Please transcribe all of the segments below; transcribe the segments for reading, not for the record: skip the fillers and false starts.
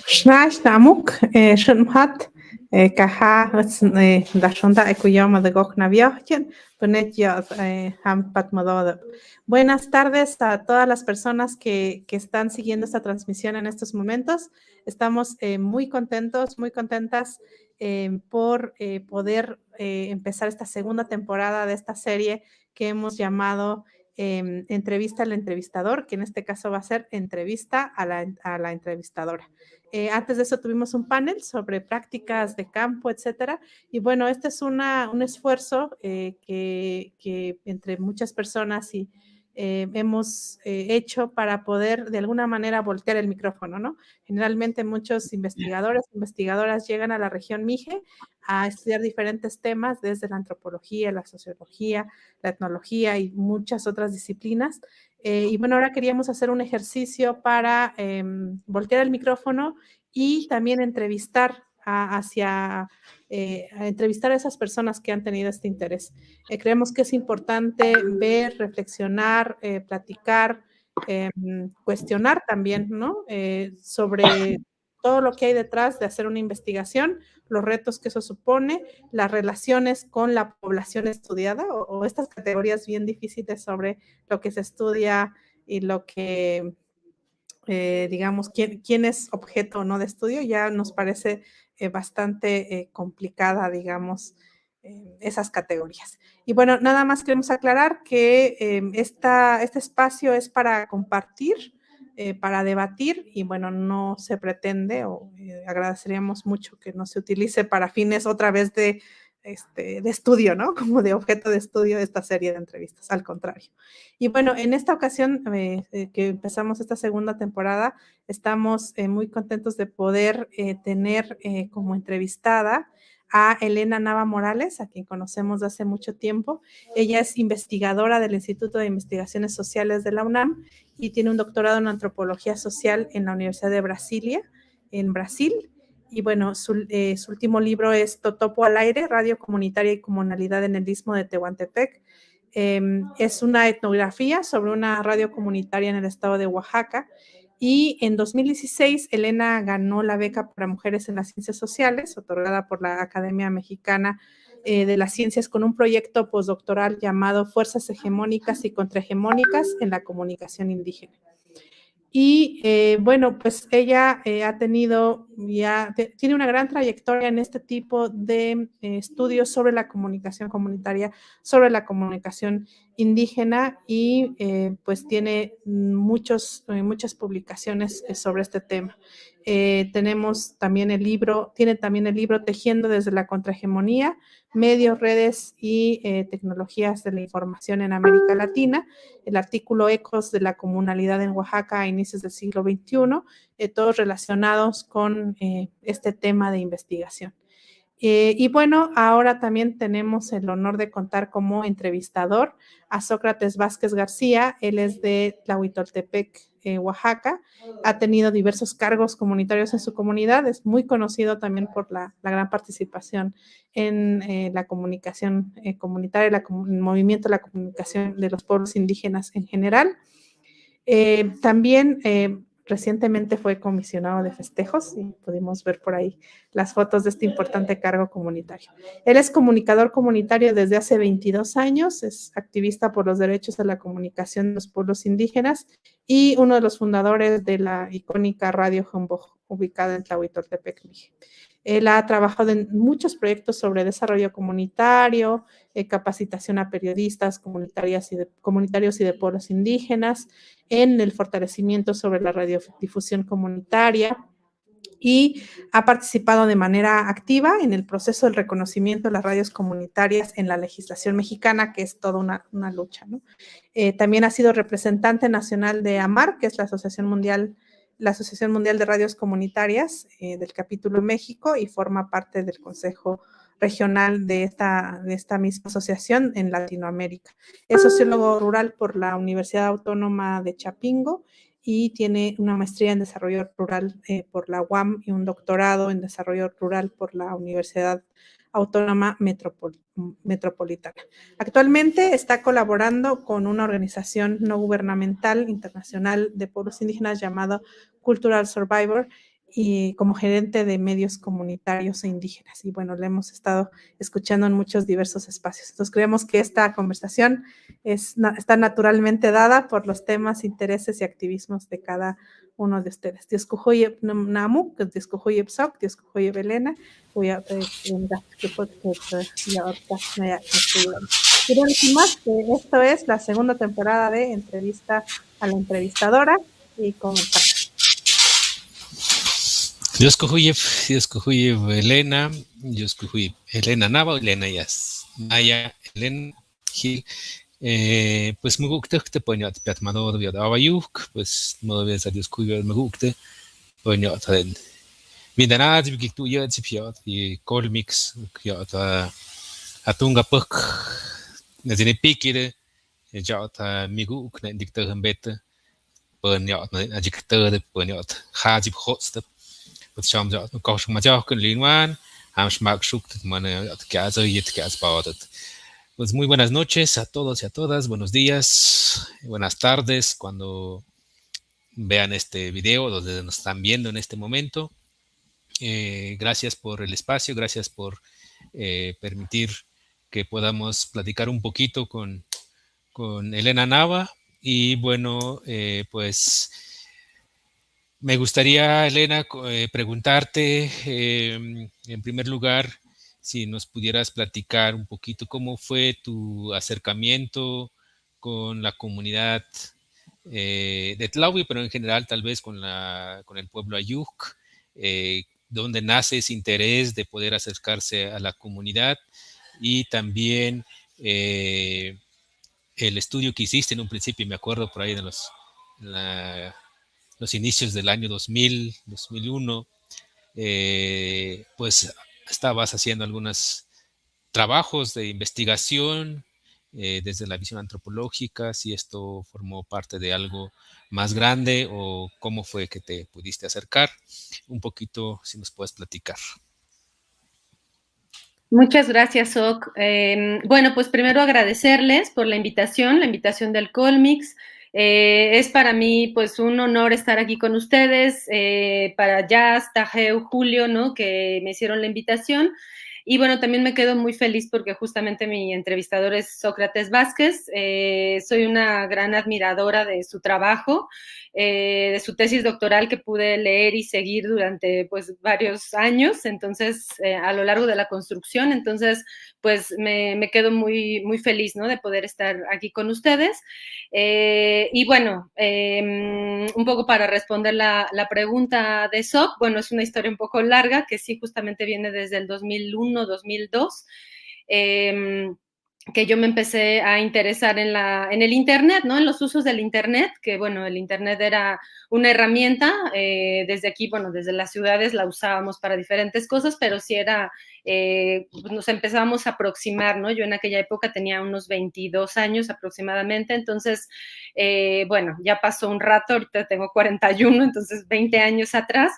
Shnash Damuk, Shunhat, Kaha, Dashonda Ekuyama de Goknaviachen, Punetya Hampat Mododa. Buenas tardes a todas las personas que están siguiendo esta transmisión en estos momentos. Estamos muy contentos, muy contentas por poder empezar esta segunda temporada de esta serie que hemos llamado Entrevista al entrevistador, que en este caso va a ser entrevista a la entrevistadora. Antes de eso tuvimos un panel sobre prácticas de campo, etcétera. Y bueno, este es un esfuerzo que entre muchas personas hemos hecho para poder de alguna manera voltear el micrófono, ¿no? Generalmente muchos investigadores, investigadoras llegan a la región Mije a estudiar diferentes temas desde la antropología, la sociología, la etnología y muchas otras disciplinas. Y bueno, ahora queríamos hacer un ejercicio para voltear el micrófono y también entrevistar a entrevistar a esas personas que han tenido este interés. Creemos que es importante ver, reflexionar, platicar, cuestionar también, ¿no? Sobre todo lo que hay detrás de hacer una investigación, los retos que eso supone, las relaciones con la población estudiada o estas categorías bien difíciles sobre lo que se estudia y lo que, digamos, quién es objeto o no de estudio, ya nos parece bastante complicada, digamos, esas categorías. Y bueno, nada más queremos aclarar que este espacio es para compartir, para debatir y bueno, no se pretende o agradeceríamos mucho que no se utilice para fines otra vez de estudio, ¿no? Como de objeto de estudio de esta serie de entrevistas, al contrario. Y bueno, en esta ocasión que empezamos esta segunda temporada, estamos muy contentos de poder tener como entrevistada a Elena Nava Morales, a quien conocemos de hace mucho tiempo. Ella es investigadora del Instituto de Investigaciones Sociales de la UNAM y tiene un doctorado en antropología social en la Universidad de Brasilia, en Brasil. Y bueno, su último libro es Totopo al aire, radio comunitaria y comunalidad en el Istmo de Tehuantepec. Es una etnografía sobre una radio comunitaria en el estado de Oaxaca. Y en 2016, Elena ganó la beca para mujeres en las ciencias sociales, otorgada por la Academia Mexicana de las Ciencias, con un proyecto postdoctoral llamado Fuerzas Hegemónicas y Contrahegemónicas en la Comunicación Indígena. Y bueno, pues ella ha tenido, tiene una gran trayectoria en este tipo de estudios sobre la comunicación comunitaria, sobre la comunicación indígena y pues tiene muchas publicaciones sobre este tema. Tenemos también tiene también el libro Tejiendo desde la Contrahegemonía, Medios, Redes y Tecnologías de la Información en América Latina, el artículo Ecos de la Comunalidad en Oaxaca a inicios del siglo XXI, todos relacionados con este tema de investigación. Y bueno, ahora también tenemos el honor de contar como entrevistador a Sócrates Vázquez García. Él es de Tlahuitoltepec, Oaxaca. Ha tenido diversos cargos comunitarios en su comunidad. Es muy conocido también por la gran participación en la comunicación comunitaria, el movimiento de la comunicación de los pueblos indígenas en general. También recientemente fue comisionado de festejos y pudimos ver por ahí las fotos de este importante cargo comunitario. Él es comunicador comunitario desde hace 22 años, es activista por los derechos a la comunicación de los pueblos indígenas y uno de los fundadores de la icónica Radio Humboj, ubicada en Tlahuitoltepec, Mije. Él ha trabajado en muchos proyectos sobre desarrollo comunitario, capacitación a periodistas comunitarios y de pueblos indígenas, en el fortalecimiento sobre la radiodifusión comunitaria y ha participado de manera activa en el proceso del reconocimiento de las radios comunitarias en la legislación mexicana, que es toda una lucha, ¿no? También ha sido representante nacional de AMAR, que es la Asociación Mundial la Asociación Mundial de Radios Comunitarias del capítulo México y forma parte del Consejo Regional de esta misma asociación en Latinoamérica. Es sociólogo rural por la Universidad Autónoma de Chapingo y tiene una maestría en desarrollo rural por la UAM y un doctorado en desarrollo rural por la Universidad Autónoma Metropolitana. Actualmente está colaborando con una organización no gubernamental internacional de pueblos indígenas llamada Cultural Survivor y como gerente de medios comunitarios e indígenas. Y bueno, le hemos estado escuchando en muchos diversos espacios. Entonces creemos que esta conversación está naturalmente dada por los temas, intereses y activismos de cada uno de ustedes. Dioskujoye Namu, Dioskujoye Psok, Dioskujoye Belena, voy a esto es la segunda temporada de Entrevista a la Entrevistadora y comenzamos. Dioskujuyev Elena, Dioskujuyev Elena Nava, Elena Yas, Maya, Elena Gil. Pues me gusta que te ponía piatmador de Avayuk, pues no debes a Dioskujuyev me gusta, ponía en Vindanad, vi tu ya zipiat y Colmix, que a Tunga Puk, nezine pikire, ya ta miguk, ne dicta hambeta, ponía a dicta de ponía Hazib Hotstep. Sham ja kosh ma ja kun linwan am schmak shukt man gaza yet gas baudet. Pues muy buenas noches a todos y a todas, buenos días, buenas tardes cuando vean este video, donde nos están viendo en este momento. Gracias por el espacio, gracias por permitir que podamos platicar un poquito con Elena Nava. Y bueno, pues me gustaría, Elena, preguntarte, en primer lugar, si nos pudieras platicar un poquito cómo fue tu acercamiento con la comunidad de Tlahui, pero en general tal vez con el pueblo Ayuk, dónde nace ese interés de poder acercarse a la comunidad y también el estudio que hiciste en un principio, me acuerdo por ahí de los inicios del año 2000, 2001, pues estabas haciendo algunos trabajos de investigación desde la visión antropológica, si esto formó parte de algo más grande o cómo fue que te pudiste acercar. Un poquito, si nos puedes platicar. Muchas gracias, Oc. Bueno, pues primero agradecerles por la invitación del Colmix. Es para mí pues un honor estar aquí con ustedes, para Jazz, Tajeu, Julio, ¿no? Que me hicieron la invitación. Y bueno, también me quedo muy feliz porque justamente mi entrevistador es Sócrates Vázquez. Soy una gran admiradora de su trabajo, de su tesis doctoral que pude leer y seguir durante pues varios años, entonces a lo largo de la construcción, entonces pues me quedo muy, muy feliz, ¿no? De poder estar aquí con ustedes. Y bueno, un poco para responder la pregunta de Soc, bueno, es una historia un poco larga que sí justamente viene desde el 2001, 2002. Que yo me empecé a interesar en el Internet, ¿no? En los usos del Internet, que bueno, el Internet era una herramienta, desde aquí, bueno, desde las ciudades la usábamos para diferentes cosas, pero sí era, nos empezábamos a aproximar, ¿no? Yo en aquella época tenía unos 22 años aproximadamente, entonces, bueno, ya pasó un rato, ahorita tengo 41, entonces 20 años atrás.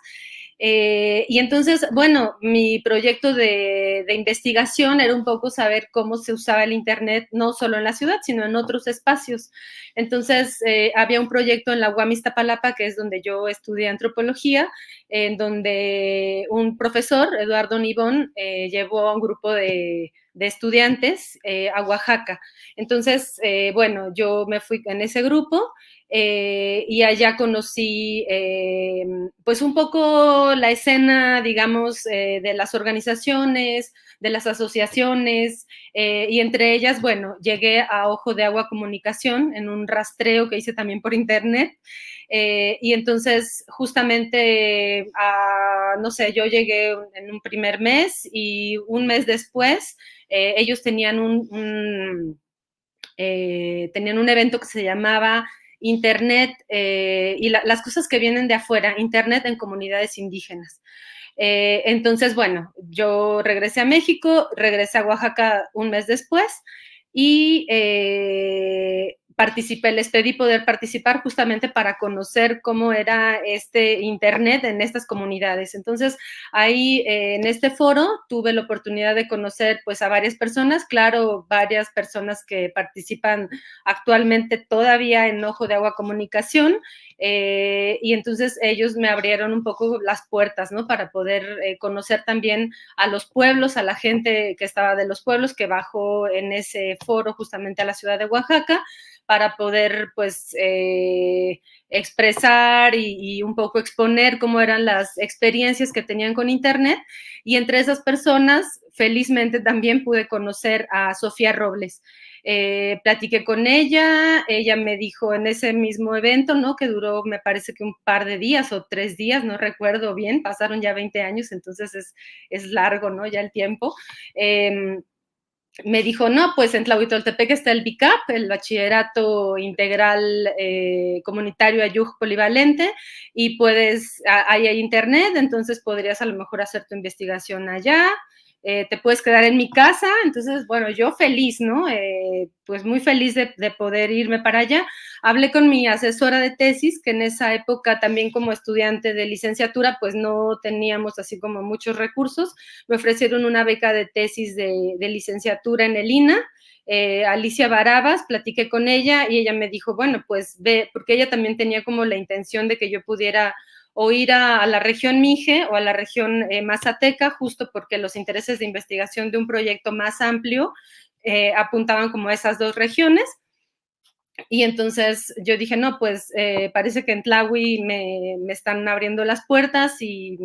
Y entonces, bueno, mi proyecto de investigación era un poco saber cómo se usaba el Internet, no solo en la ciudad, sino en otros espacios. Entonces, había un proyecto en la UAM Iztapalapa, que es donde yo estudié antropología, en donde un profesor, Eduardo Nibón, llevó a un grupo de estudiantes a Oaxaca. Entonces, bueno, yo me fui en ese grupo. Y allá conocí pues un poco la escena, digamos, de las organizaciones, de las asociaciones, y entre ellas, bueno, llegué a Ojo de Agua Comunicación en un rastreo que hice también por internet, y entonces justamente, no sé, yo llegué en un primer mes y un mes después ellos tenían tenían un evento que se llamaba Internet y las cosas que vienen de afuera, Internet en comunidades indígenas. Entonces, bueno, yo regresé a México, regresé a Oaxaca un mes después y les pedí poder participar justamente para conocer cómo era este Internet en estas comunidades. Entonces, ahí en este foro tuve la oportunidad de conocer pues a varias personas, claro, varias personas que participan actualmente todavía en Ojo de Agua Comunicación, y entonces ellos me abrieron un poco las puertas, ¿no? Para poder conocer también a los pueblos, a la gente que estaba de los pueblos, que bajó en ese foro justamente a la ciudad de Oaxaca, para poder, pues, expresar y un poco exponer cómo eran las experiencias que tenían con Internet. Y entre esas personas, felizmente también pude conocer a Sofía Robles. Platiqué con ella me dijo en ese mismo evento, ¿no? Que duró, me parece que un par de días o 3 días, no recuerdo bien, pasaron ya 20 años, entonces es largo, ¿no? Ya el tiempo. Me dijo, no, pues en Tlahuitoltepec está el BICAP, el Bachillerato Integral Comunitario Ayuj Polivalente, y ahí hay internet, entonces podrías a lo mejor hacer tu investigación allá, te puedes quedar en mi casa. Entonces, bueno, yo feliz, ¿no? Pues muy feliz de poder irme para allá. Hablé con mi asesora de tesis, que en esa época también como estudiante de licenciatura, pues no teníamos así como muchos recursos. Me ofrecieron una beca de tesis de licenciatura en el INA, Alicia Barabas, platiqué con ella y ella me dijo, bueno, pues ve, porque ella también tenía como la intención de que yo pudiera o ir a la región Mije o a la región Mazateca, justo porque los intereses de investigación de un proyecto más amplio apuntaban como a esas dos regiones. Y entonces yo dije, no, pues parece que en Tlahui me están abriendo las puertas y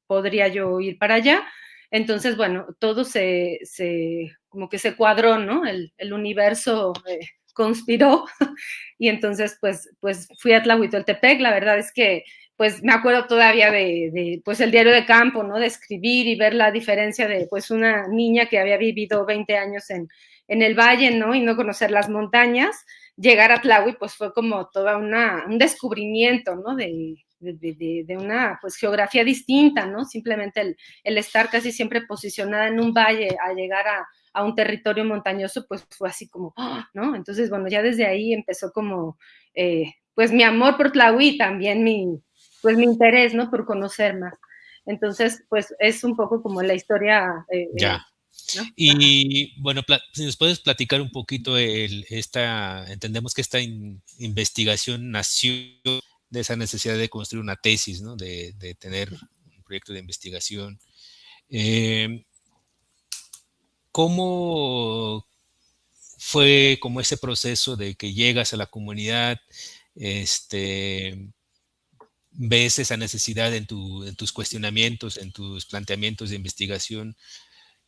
podría yo ir para allá. Entonces, bueno, todo como que se cuadró, ¿no? El universo conspiró y entonces pues fui a Tlahuitoltepec. La verdad es que pues me acuerdo todavía pues el diario de campo, ¿no? De escribir y ver la diferencia de pues una niña que había vivido 20 años en el valle, ¿no? Y no conocer las montañas. Llegar a Tlahui pues fue como toda un descubrimiento, ¿no? De una pues geografía distinta, ¿no? Simplemente el estar casi siempre posicionada en un valle a llegar a un territorio montañoso, pues fue así como, ¿no? Entonces, bueno, ya desde ahí empezó como, pues mi amor por Tlahui, también pues mi interés, ¿no? Por conocer más. Entonces, pues es un poco como la historia. Ya. ¿No? Y bueno, si nos puedes platicar un poquito, entendemos que esta investigación nació de esa necesidad de construir una tesis, ¿no? De tener un proyecto de investigación. ¿Cómo fue como ese proceso de que llegas a la comunidad, ves esa necesidad en tus cuestionamientos, en tus planteamientos de investigación?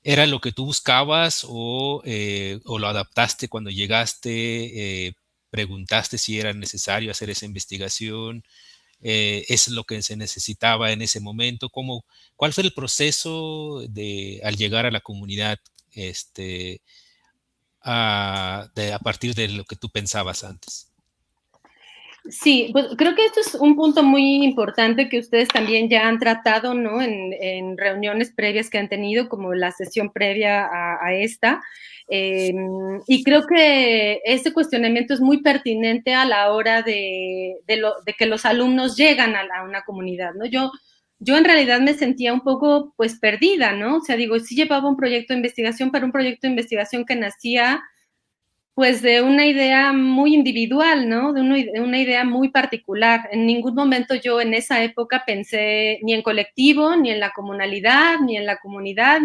¿Era lo que tú buscabas o lo adaptaste cuando llegaste? ¿Preguntaste si era necesario hacer esa investigación? ¿Es lo que se necesitaba en ese momento? ¿Cuál fue el proceso al llegar a la comunidad a partir de lo que tú pensabas antes? Sí, pues creo que esto es un punto muy importante que ustedes también ya han tratado, ¿no? En reuniones previas que han tenido, como la sesión previa a esta. Y creo que este cuestionamiento es muy pertinente a la hora de que los alumnos llegan a una comunidad, ¿no? Yo en realidad me sentía un poco, pues, perdida, ¿no? O sea, digo, sí llevaba un proyecto de investigación, pero un proyecto de investigación que nacía pues de una idea muy individual, ¿no? De una idea muy particular. En ningún momento yo en esa época pensé ni en colectivo, ni en la comunalidad, ni en la comunidad,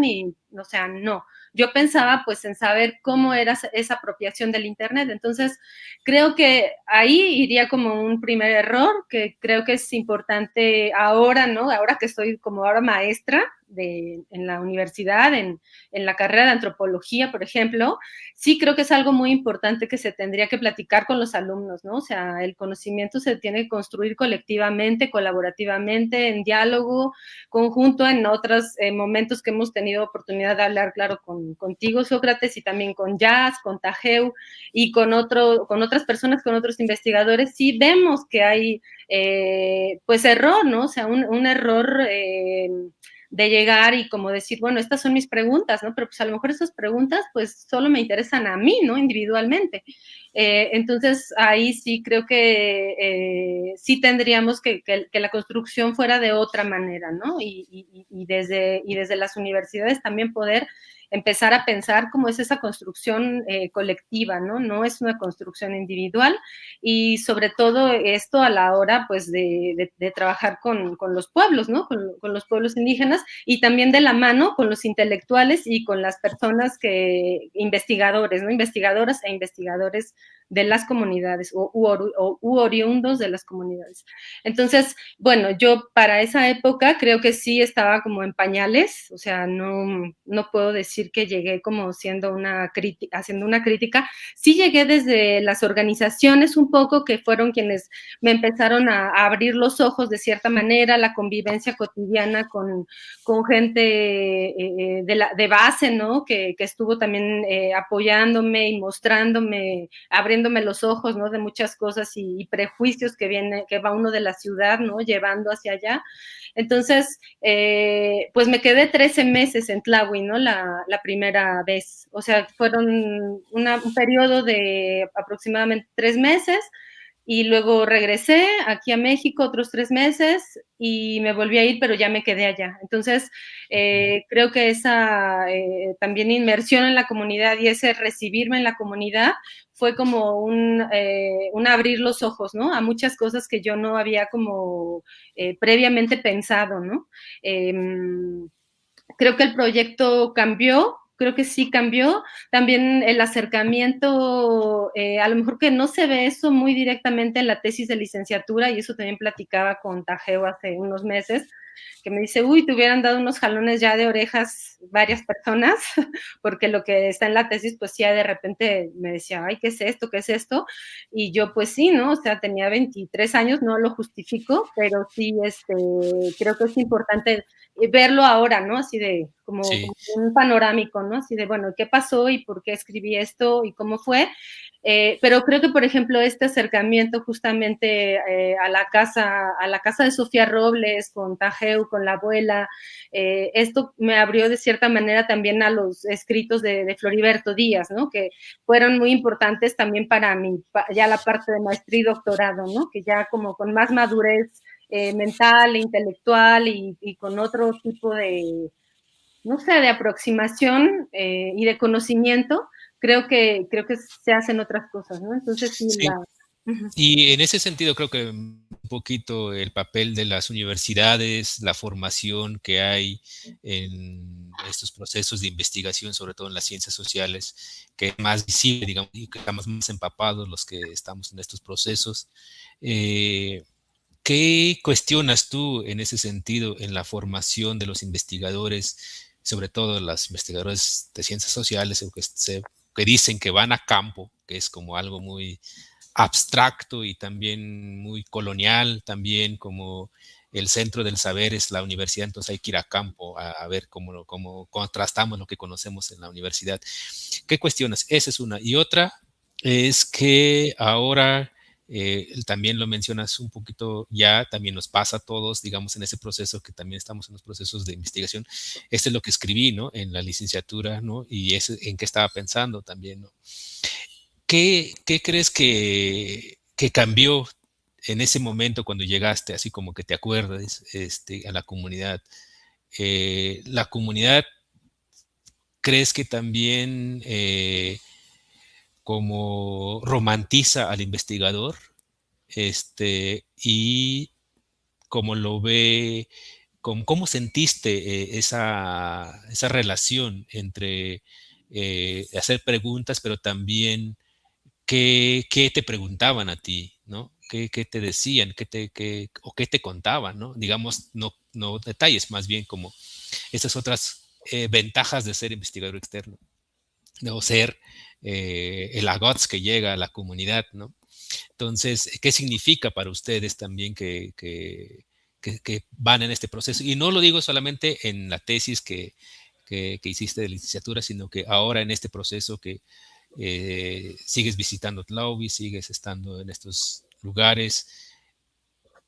o sea, no. Yo pensaba pues en saber cómo era esa apropiación del Internet. Entonces, creo que ahí iría como un primer error, que creo que es importante ahora, ¿no? Ahora que estoy como ahora maestra, en la universidad, en la carrera de antropología, por ejemplo, sí creo que es algo muy importante que se tendría que platicar con los alumnos, ¿no? O sea, el conocimiento se tiene que construir colectivamente, colaborativamente, en diálogo, conjunto, en otros momentos que hemos tenido oportunidad de hablar, claro, contigo, Sócrates, y también con Jazz, con Tajeu y con otras personas, con otros investigadores, sí vemos que hay, pues, error, ¿no? O sea, un error de llegar y como decir, bueno, estas son mis preguntas, ¿no? Pero pues a lo mejor esas preguntas pues solo me interesan a mí, ¿no? Individualmente. Entonces ahí sí creo que sí tendríamos que la construcción fuera de otra manera, ¿no? Y desde las universidades también poder empezar a pensar cómo es esa construcción colectiva, ¿no? No es una construcción individual, y sobre todo esto a la hora, pues, de trabajar con los pueblos, ¿no? Con los pueblos indígenas, y también de la mano con los intelectuales y con las personas investigadores, ¿no? Investigadoras e investigadores de las comunidades u oriundos de las comunidades. Entonces, bueno, yo para esa época creo que sí estaba como en pañales, o sea, no puedo decir que llegué como haciendo una crítica. Sí llegué desde las organizaciones un poco, que fueron quienes me empezaron a abrir los ojos de cierta manera, la convivencia cotidiana con gente de base, ¿no? Que estuvo también apoyándome y mostrándome, abriéndome los ojos, ¿no? De muchas cosas y prejuicios que va uno de la ciudad, ¿no? Llevando hacia allá. Entonces, pues me quedé 13 meses en Tlahui, ¿no? La primera vez. O sea, fueron un periodo de aproximadamente 3 meses, y luego regresé aquí a México otros 3 meses y me volví a ir, pero ya me quedé allá. Entonces, creo que esa también inmersión en la comunidad y ese recibirme en la comunidad fue como un abrir los ojos, ¿no? A muchas cosas que yo no había como previamente pensado, ¿no? Creo que el proyecto cambió, creo que sí cambió. También el acercamiento, a lo mejor que no se ve eso muy directamente en la tesis de licenciatura, y eso también platicaba con Tajeu hace unos meses, que me dice, uy, te hubieran dado unos jalones ya de orejas varias personas, porque lo que está en la tesis, pues ya de repente me decía, ay, ¿qué es esto? ¿Qué es esto? Y yo, pues sí, ¿no? O sea, tenía 23 años, no lo justifico, pero sí, creo que es importante verlo ahora, ¿no? Así de, como un panorámico, ¿no? Así de, bueno, ¿qué pasó y por qué escribí esto y cómo fue? Pero creo que, por ejemplo, este acercamiento justamente a la casa de Sofía Robles, con Tajeu, con la abuela, esto me abrió de cierta manera también a los escritos de Floriberto Díaz, ¿no? Que fueron muy importantes también para mí, ya la parte de maestría y doctorado, ¿no? Que ya como con más madurez mental e intelectual y con otro tipo de, no sé, de aproximación y de conocimiento, creo que se hacen otras cosas, ¿no? Entonces, sí, sí. Y en ese sentido creo que un poquito el papel de las universidades, la formación que hay en estos procesos de investigación, sobre todo en las ciencias sociales, que es más visible, digamos, y que estamos más empapados los que estamos en estos procesos. ¿Qué cuestionas tú en ese sentido en la formación de los investigadores, sobre todo los investigadores de ciencias sociales, que dicen que van a campo, que es como algo muy abstracto y también muy colonial, también como el centro del saber es la universidad, entonces hay que ir a campo a ver cómo contrastamos lo que conocemos en la universidad? ¿Qué cuestiones? Esa es una. Y otra es que ahora, también lo mencionas un poquito ya, también nos pasa a todos, digamos, en ese proceso que también estamos en los procesos de investigación. Este es lo que escribí, ¿no? En la licenciatura, ¿no? Y es en qué estaba pensando también, ¿no? ¿Qué crees que cambió en ese momento cuando llegaste, así como que te acuerdas, a la comunidad? ¿La comunidad crees que también como romantiza al investigador? Y cómo lo ve, cómo sentiste esa relación entre hacer preguntas, pero también qué te preguntaban a ti, ¿no? ¿Qué te decían? O qué te contaban, ¿no? Digamos, no detalles, más bien como Estas otras ventajas de ser investigador externo, o ser el AGOTS que llega a la comunidad, ¿no? Entonces, ¿qué significa para ustedes también que van en este proceso? Y no lo digo solamente en la tesis que hiciste de licenciatura, sino que ahora en este proceso que sigues visitando Tlaui, sigues estando en estos lugares.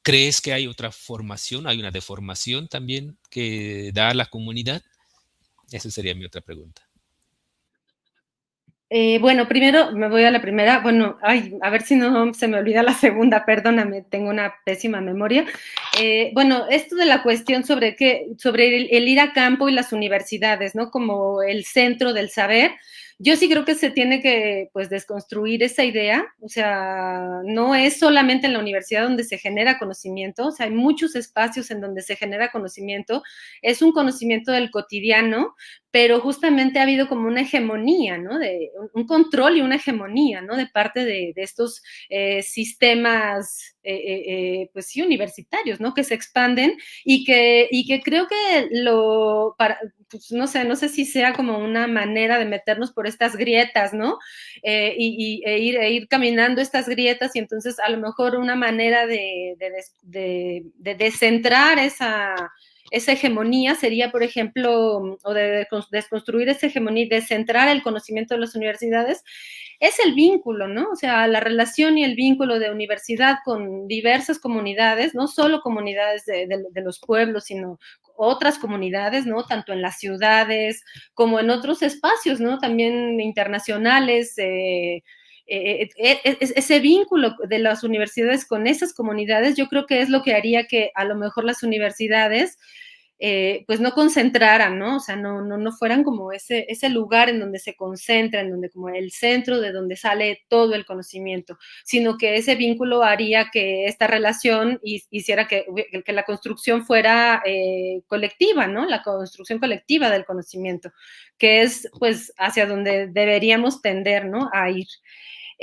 ¿Crees que hay otra formación, hay una deformación también que da a la comunidad? Esa sería mi otra pregunta. Bueno, primero me voy a la primera. Bueno, ay, a ver si no se me olvida la segunda, perdóname, tengo una pésima memoria. Bueno, esto de la cuestión sobre el ir a campo y las universidades, ¿no? Como el centro del saber. Yo sí creo que se tiene que, pues, desconstruir esa idea. O sea, no es solamente en la universidad donde se genera conocimiento. O sea, hay muchos espacios en donde se genera conocimiento. Es un conocimiento del cotidiano, pero justamente ha habido como una hegemonía, ¿no? De un control y una hegemonía, ¿no? De parte de estos sistemas, pues sí, universitarios, ¿no? Que se expanden y que creo que pues no sé si sea como una manera de meternos por estas grietas, ¿no? Ir caminando estas grietas y entonces a lo mejor una manera de descentrar esa hegemonía sería, por ejemplo, o de desconstruir esa hegemonía y descentrar el conocimiento de las universidades, es el vínculo, ¿no? O sea, la relación y el vínculo de universidad con diversas comunidades, no solo comunidades de los pueblos, sino otras comunidades, ¿no? Tanto en las ciudades como en otros espacios, ¿no? También internacionales, ese vínculo de las universidades con esas comunidades, yo creo que es lo que haría que a lo mejor las universidades pues no concentraran, ¿no? O sea, no fueran como ese lugar en donde se concentra, en donde como el centro de donde sale todo el conocimiento, sino que ese vínculo haría que esta relación hiciera que la construcción fuera colectiva, ¿no? La construcción colectiva del conocimiento, que es pues hacia donde deberíamos tender, ¿no? A ir.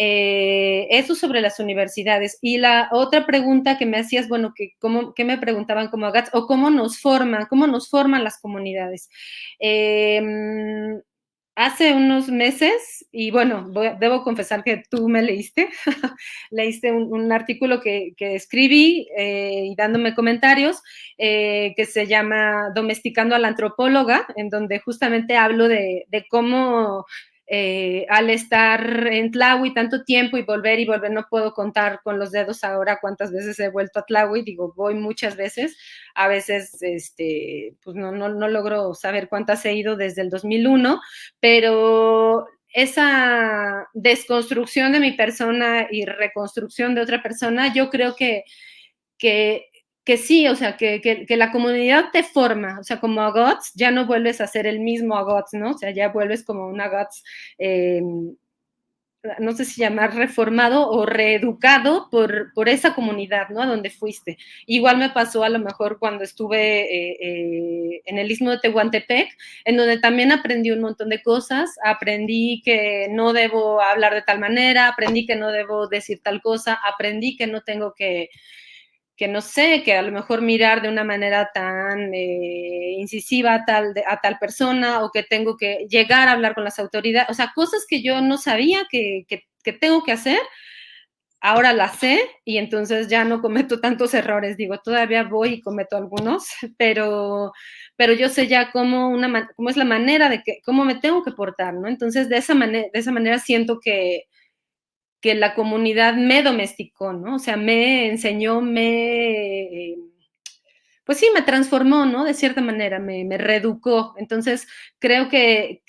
Eso sobre las universidades. Y la otra pregunta que me hacías, bueno, ¿qué me preguntaban como AGATS? O cómo nos forman las comunidades. Hace unos meses, y bueno, debo confesar que tú me leíste, leíste un artículo que escribí y dándome comentarios, que se llama Domesticando a la Antropóloga, en donde justamente hablo de cómo al estar en Tlaui tanto tiempo y volver, no puedo contar con los dedos ahora cuántas veces he vuelto a Tlaui, digo, voy muchas veces, a veces pues no logro saber cuántas he ido desde el 2001, pero esa desconstrucción de mi persona y reconstrucción de otra persona, yo creo que sí, o sea, que la comunidad te forma, o sea, como AGOTS, ya no vuelves a ser el mismo AGOTS, ¿no? O sea, ya vuelves como un AGOTS, no sé si llamar reformado o reeducado por esa comunidad, ¿no? A donde fuiste. Igual me pasó a lo mejor cuando estuve en el Istmo de Tehuantepec, en donde también aprendí un montón de cosas, aprendí que no debo hablar de tal manera, aprendí que no debo decir tal cosa, aprendí que no tengo que no sé, que a lo mejor mirar de una manera tan incisiva a tal persona, o que tengo que llegar a hablar con las autoridades, o sea, cosas que yo no sabía que tengo que hacer, ahora las sé y entonces ya no cometo tantos errores. Digo, todavía voy y cometo algunos, pero yo sé ya cómo es la manera cómo me tengo que portar, ¿no? Entonces, de esa manera siento que la comunidad me domesticó, ¿no? O sea, me enseñó, pues sí, me transformó, ¿no? De cierta manera, me reeducó. Entonces, creo que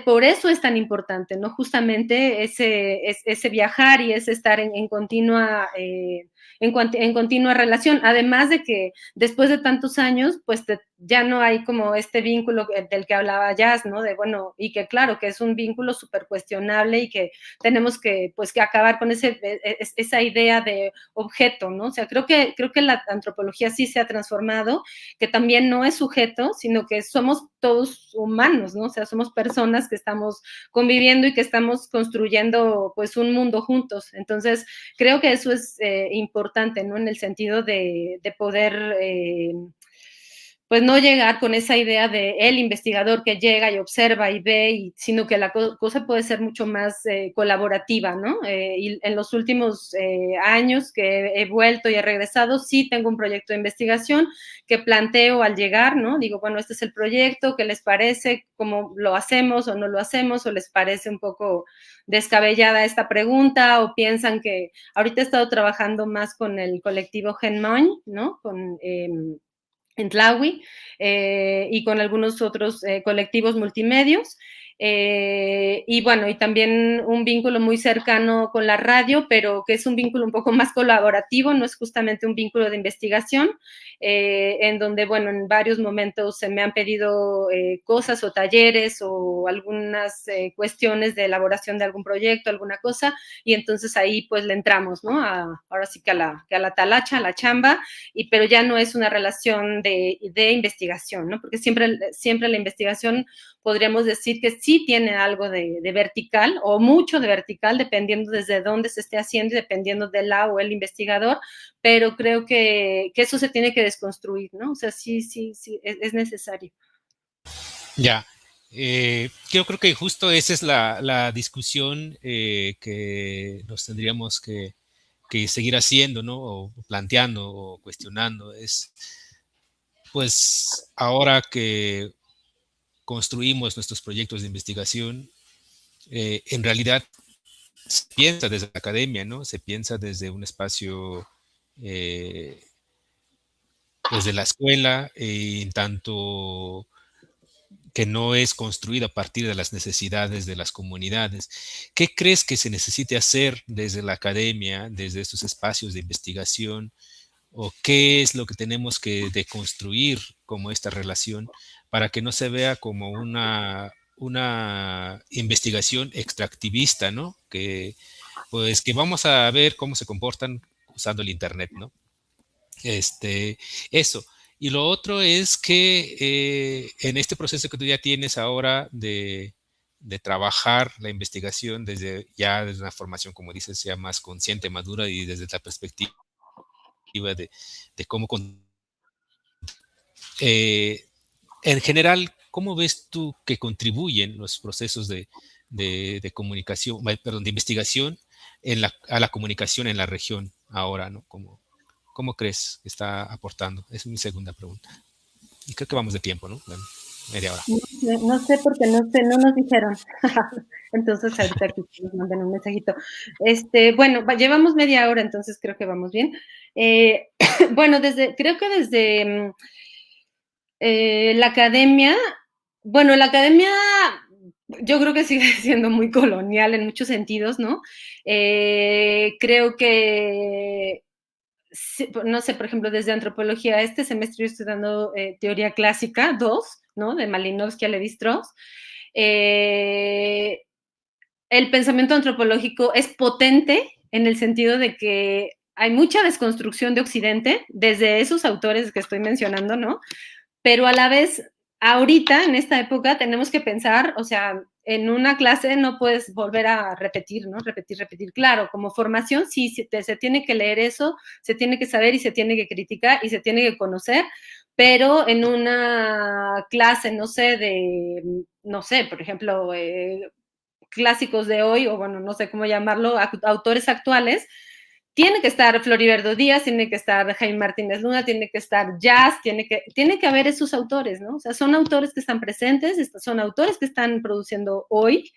por eso es tan importante, ¿no? Justamente ese viajar y ese estar en continua en continua relación. Además de que después de tantos años, pues ya no hay como este vínculo del que hablaba Jazz, ¿no? De bueno, y que claro, que es un vínculo súper cuestionable y que tenemos que, pues, que acabar con esa idea de objeto, ¿no? O sea, creo que la antropología sí se ha transformado, que también no es sujeto, sino que somos todos humanos, ¿no? O sea, somos personas que estamos conviviendo y que estamos construyendo, pues, un mundo juntos. Entonces, creo que eso es importante, ¿no? En el sentido de poder pues no llegar con esa idea de el investigador que llega y observa y ve, sino que la cosa puede ser mucho más colaborativa, ¿no? Y en los últimos años que he vuelto y he regresado, sí tengo un proyecto de investigación que planteo al llegar, ¿no? Digo, bueno, este es el proyecto, ¿qué les parece? ¿Cómo lo hacemos o no lo hacemos? ¿O les parece un poco descabellada esta pregunta? ¿O piensan que ahorita he estado trabajando más con el colectivo Genmoñ, ¿no? Con en Tlahui, y con algunos otros colectivos multimedios. Y bueno, y también un vínculo muy cercano con la radio, pero que es un vínculo un poco más colaborativo, no es justamente un vínculo de investigación, en donde, bueno, en varios momentos se me han pedido cosas o talleres o algunas cuestiones de elaboración de algún proyecto, alguna cosa, y entonces ahí pues le entramos, ¿no? Ahora sí que a la talacha, a la chamba, pero ya no es una relación de investigación, ¿no? Porque siempre la investigación podríamos decir que sí tiene algo de vertical o mucho de vertical, dependiendo desde dónde se esté haciendo y dependiendo de la o el investigador, pero creo que eso se tiene que desconstruir, ¿no? O sea, sí, es necesario. Ya. Yo creo que justo esa es la discusión que nos tendríamos que seguir haciendo, ¿no? O planteando o cuestionando. Es, pues, ahora que construimos nuestros proyectos de investigación, en realidad se piensa desde la academia, ¿no? Se piensa desde un espacio, desde la escuela, en tanto que no es construido a partir de las necesidades de las comunidades. ¿Qué crees que se necesite hacer desde la academia, desde estos espacios de investigación? ¿O qué es lo que tenemos que deconstruir como esta relación para que no se vea como una investigación extractivista, ¿no? Pues que vamos a ver cómo se comportan usando el Internet, ¿no? Eso. Y lo otro es que en este proceso que tú ya tienes ahora de trabajar la investigación desde una formación, como dices, ya más consciente, madura y desde la perspectiva de cómo... en general, ¿cómo ves tú que contribuyen los procesos de comunicación, perdón, de investigación a la comunicación en la región ahora, ¿no? ¿Cómo crees que está aportando? Es mi segunda pregunta. Y creo que vamos de tiempo, ¿no? Media hora. No sé porque no nos dijeron. Entonces ahorita aquí nos mandan un mensajito. Bueno, llevamos media hora, entonces creo que vamos bien. Bueno, creo que desde la academia, bueno, la academia yo creo que sigue siendo muy colonial en muchos sentidos, ¿no? Creo que no sé, por ejemplo, desde antropología, este semestre yo estoy dando teoría clásica 2, ¿no? De Malinowski a Lévi-Strauss. El pensamiento antropológico es potente en el sentido de que hay mucha desconstrucción de Occidente, desde esos autores que estoy mencionando, ¿no? Pero a la vez, ahorita, en esta época, tenemos que pensar, o sea, en una clase no puedes volver a repetir, ¿no? Repetir. Claro, como formación sí, se tiene que leer eso, se tiene que saber y se tiene que criticar y se tiene que conocer, pero en una clase, no sé, por ejemplo, clásicos de hoy, o bueno, no sé cómo llamarlo, autores actuales, tiene que estar Floriberto Díaz, tiene que estar Jaime Martínez Luna, tiene que estar Jazz, tiene que haber esos autores, ¿no? O sea, son autores que están presentes, son autores que están produciendo hoy,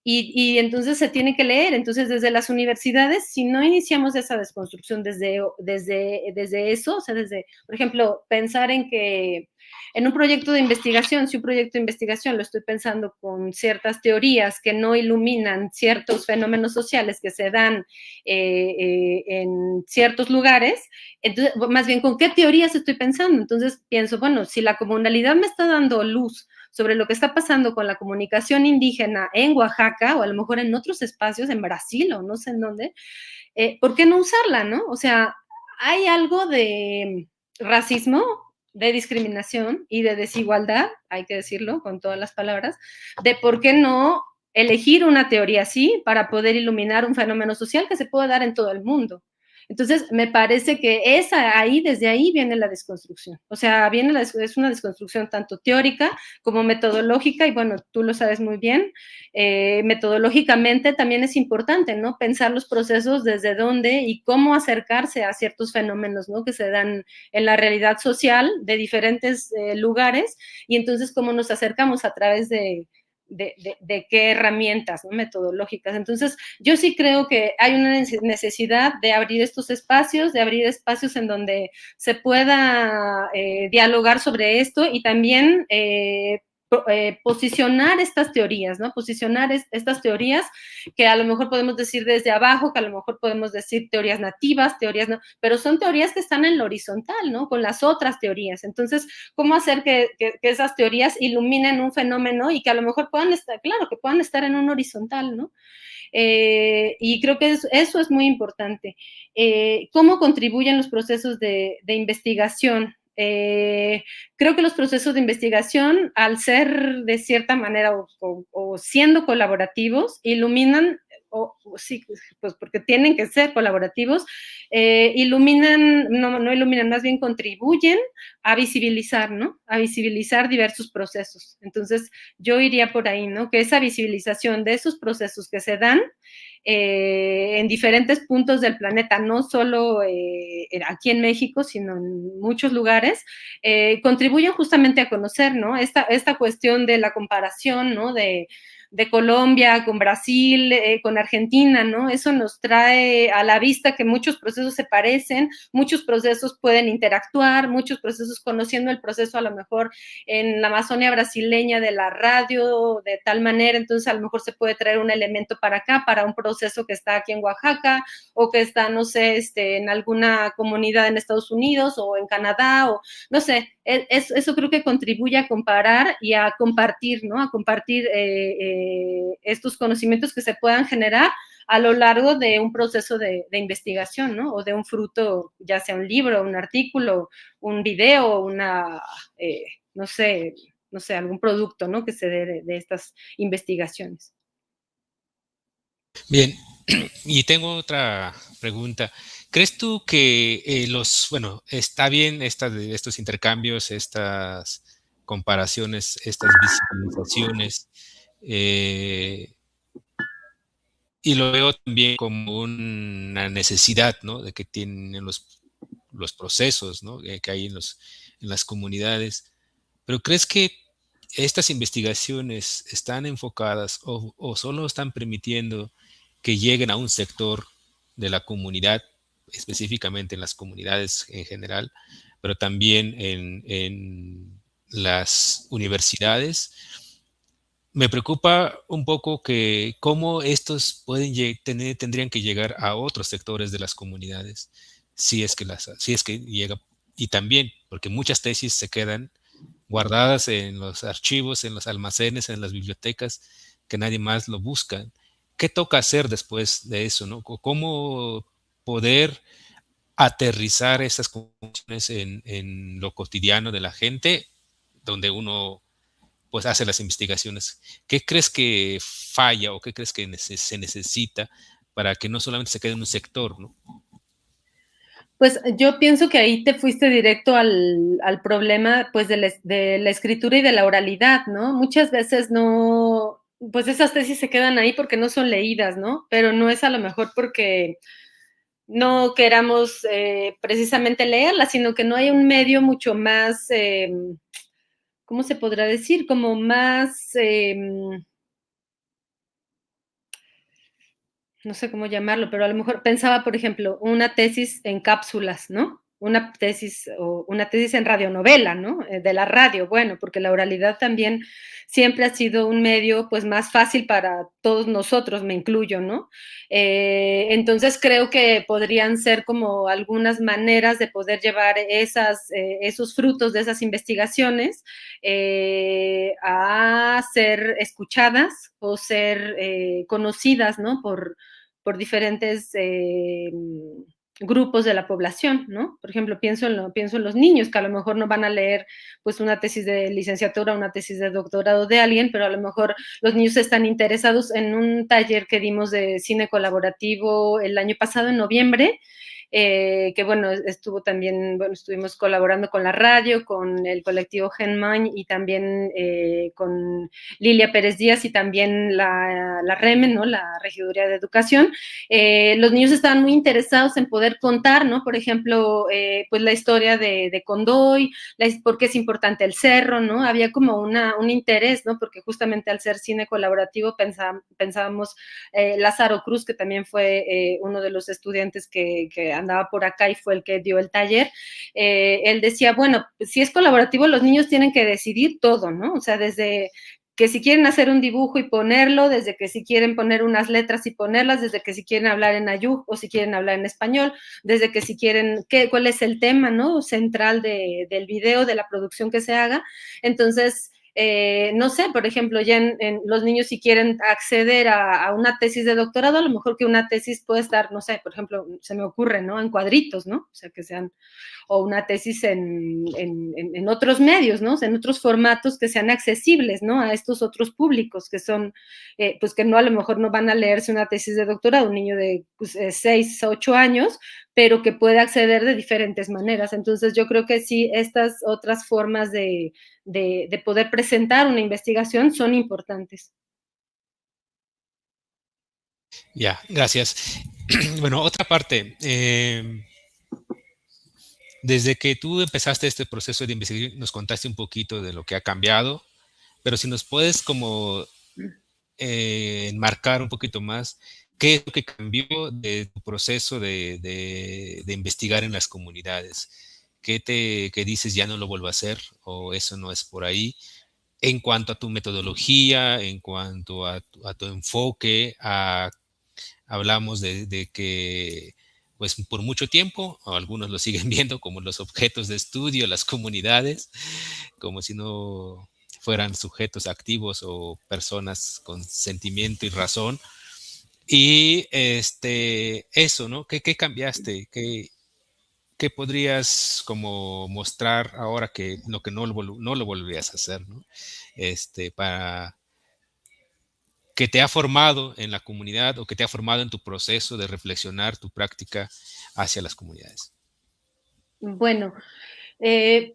y entonces se tiene que leer. Entonces, desde las universidades, si no iniciamos esa desconstrucción desde eso, o sea, por ejemplo, pensar en que en un proyecto de investigación, si un proyecto de investigación lo estoy pensando con ciertas teorías que no iluminan ciertos fenómenos sociales que se dan en ciertos lugares, entonces, más bien, ¿con qué teorías estoy pensando? Entonces pienso, bueno, si la comunalidad me está dando luz sobre lo que está pasando con la comunicación indígena en Oaxaca, o a lo mejor en otros espacios, en Brasil, o no sé en dónde, ¿por qué no usarla, no? O sea, hay algo de racismo, de discriminación y de desigualdad, hay que decirlo con todas las palabras, de por qué no elegir una teoría así para poder iluminar un fenómeno social que se puede dar en todo el mundo. Entonces, me parece que desde ahí viene la desconstrucción. O sea, es una desconstrucción tanto teórica como metodológica, y bueno, tú lo sabes muy bien. Metodológicamente también es importante, ¿no? Pensar los procesos desde dónde y cómo acercarse a ciertos fenómenos, ¿no? Que se dan en la realidad social de diferentes lugares, y entonces cómo nos acercamos a través de qué herramientas, ¿no? Metodológicas. Entonces, yo sí creo que hay una necesidad de abrir estos espacios, de abrir espacios en donde se pueda dialogar sobre esto, y también posicionar estas teorías, ¿no? Posicionar estas teorías que a lo mejor podemos decir desde abajo, que a lo mejor podemos decir teorías nativas, teorías no, pero son teorías que están en lo horizontal, ¿no? Con las otras teorías. Entonces, ¿cómo hacer que esas teorías iluminen un fenómeno y que a lo mejor puedan estar, claro, que puedan estar en un horizontal, ¿no? Y creo que eso es muy importante. ¿Cómo contribuyen los procesos de investigación? Creo que los procesos de investigación, al ser de cierta manera o siendo colaborativos, iluminan, sí, pues porque tienen que ser colaborativos, iluminan, no iluminan, más bien contribuyen a visibilizar, ¿no? A visibilizar diversos procesos. Entonces, yo iría por ahí, ¿no? Que esa visibilización de esos procesos que se dan en diferentes puntos del planeta, no solo aquí en México, sino en muchos lugares, contribuyen justamente a conocer, ¿no? Esta cuestión de la comparación, ¿no? De Colombia con Brasil, con Argentina, ¿no? Eso nos trae a la vista que muchos procesos se parecen, muchos procesos pueden interactuar, muchos procesos, conociendo el proceso a lo mejor en la Amazonia brasileña de la radio, de tal manera, entonces a lo mejor se puede traer un elemento para acá, para un proceso que está aquí en Oaxaca, o que está, no sé, en alguna comunidad en Estados Unidos, o en Canadá, o no sé, eso creo que contribuye a comparar y a compartir, ¿no? A compartir estos conocimientos que se puedan generar a lo largo de un proceso de investigación, ¿no? O de un fruto, ya sea un libro, un artículo, un video, no sé, algún producto, ¿no? Que se dé de estas investigaciones. Bien, y tengo otra pregunta. ¿Crees tú que bueno, está bien estos intercambios, estas comparaciones, estas visibilizaciones, y lo veo también como una necesidad, ¿no? De que tienen los procesos, ¿no? Que hay en las comunidades. Pero ¿crees que estas investigaciones están enfocadas o solo están permitiendo que lleguen a un sector de la comunidad, específicamente en las comunidades en general, pero también en las universidades? Me preocupa un poco que cómo estos tendrían que llegar a otros sectores de las comunidades, si es que llega, y también porque muchas tesis se quedan guardadas en los archivos, en los almacenes, en las bibliotecas, que nadie más lo busca. ¿Qué toca hacer después de eso, no? ¿Cómo poder aterrizar esas conclusiones en lo cotidiano de la gente, donde uno pues hace las investigaciones? ¿Qué crees que falla o qué crees que se necesita para que no solamente se quede en un sector, ¿no? Pues yo pienso que ahí te fuiste directo al problema, pues, de la escritura y de la oralidad, ¿no? Muchas veces no, pues esas tesis se quedan ahí porque no son leídas, ¿no? Pero no es a lo mejor porque no queramos precisamente leerlas, sino que no hay un medio mucho más, ¿cómo se podrá decir? Como más, no sé cómo llamarlo, pero a lo mejor pensaba, por ejemplo, una tesis en cápsulas, ¿no? Una tesis en radionovela, ¿no? De la radio, bueno, porque la oralidad también siempre ha sido un medio, pues, más fácil para todos nosotros, me incluyo, ¿no? Entonces creo que podrían ser como algunas maneras de poder llevar esos frutos de esas investigaciones a ser escuchadas o ser conocidas, ¿no? Por diferentes grupos de la población, ¿no? Por ejemplo, pienso en los niños, que a lo mejor no van a leer pues una tesis de licenciatura, una tesis de doctorado de alguien, pero a lo mejor los niños están interesados en un taller que dimos de cine colaborativo el año pasado, en noviembre, que bueno, estuvo también, bueno, estuvimos colaborando con la radio, con el colectivo Genmain y también con Lilia Pérez Díaz y también la REME, ¿no? La Regiduría de Educación. Los niños estaban muy interesados en poder contar, ¿no? Por ejemplo, pues la historia de Condoy, por qué es importante el cerro, ¿no? Había como un interés, ¿no? Porque justamente al ser cine colaborativo pensábamos Lázaro Cruz, que también fue uno de los estudiantes que andaba por acá y fue el que dio el taller, él decía, bueno, si es colaborativo, los niños tienen que decidir todo, ¿no? O sea, desde que si quieren hacer un dibujo y ponerlo, desde que si quieren poner unas letras y ponerlas, desde que si quieren hablar en ayú o si quieren hablar en español, desde que si quieren, cuál es el tema, ¿no? Central del video, de la producción que se haga. Entonces, no sé, por ejemplo, ya los niños si quieren acceder a una tesis de doctorado, a lo mejor que una tesis puede estar, no sé, por ejemplo, se me ocurre, ¿no? En cuadritos, ¿no? O sea, que sean, o una tesis en otros medios, ¿no? O sea, en otros formatos que sean accesibles, ¿no? A estos otros públicos que son, pues que no, a lo mejor no van a leerse una tesis de doctorado, un niño de 6, 8 años, pero que puede acceder de diferentes maneras. Entonces, yo creo que sí, estas otras formas de poder presentar una investigación son importantes. Ya, gracias. Bueno, otra parte. Desde que tú empezaste este proceso de investigación, nos contaste un poquito de lo que ha cambiado, pero si nos puedes como enmarcar un poquito más, ¿qué es lo que cambió de tu proceso de investigar en las comunidades? ¿Qué dices ya no lo vuelvo a hacer o eso no es por ahí? En cuanto a tu metodología, en cuanto a tu enfoque, hablamos de que pues por mucho tiempo, o algunos lo siguen viendo como los objetos de estudio, las comunidades, como si no fueran sujetos activos o personas con sentimiento y razón. Y eso, ¿no? ¿Qué cambiaste? ¿Qué podrías como mostrar ahora que lo que no lo volverías a hacer, ¿no? Para que te ha formado en la comunidad o que te ha formado en tu proceso de reflexionar tu práctica hacia las comunidades? Bueno,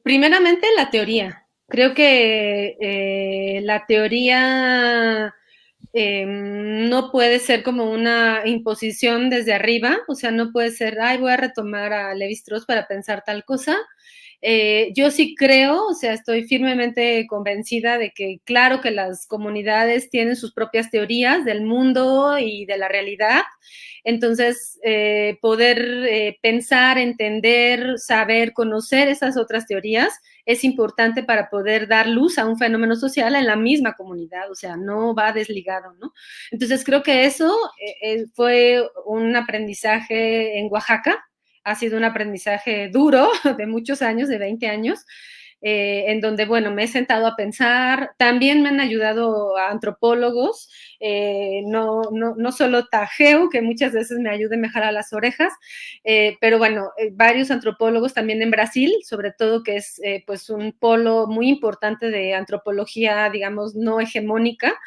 primeramente la teoría. Creo que la teoría no puede ser como una imposición desde arriba, o sea, no puede ser, ay, voy a retomar a Lévi-Strauss para pensar tal cosa. Yo sí creo, o sea, estoy firmemente convencida de que claro que las comunidades tienen sus propias teorías del mundo y de la realidad, entonces poder pensar, entender, saber, conocer esas otras teorías es importante para poder dar luz a un fenómeno social en la misma comunidad, o sea, no va desligado, ¿no? Entonces creo que eso fue un aprendizaje en Oaxaca, ha sido un aprendizaje duro de muchos años, de 20 años, en donde, bueno, me he sentado a pensar, también me han ayudado a antropólogos, no solo Tajeu, que muchas veces me ayuda y me jala las orejas, pero bueno, varios antropólogos también en Brasil, sobre todo que es pues un polo muy importante de antropología, digamos, no hegemónica,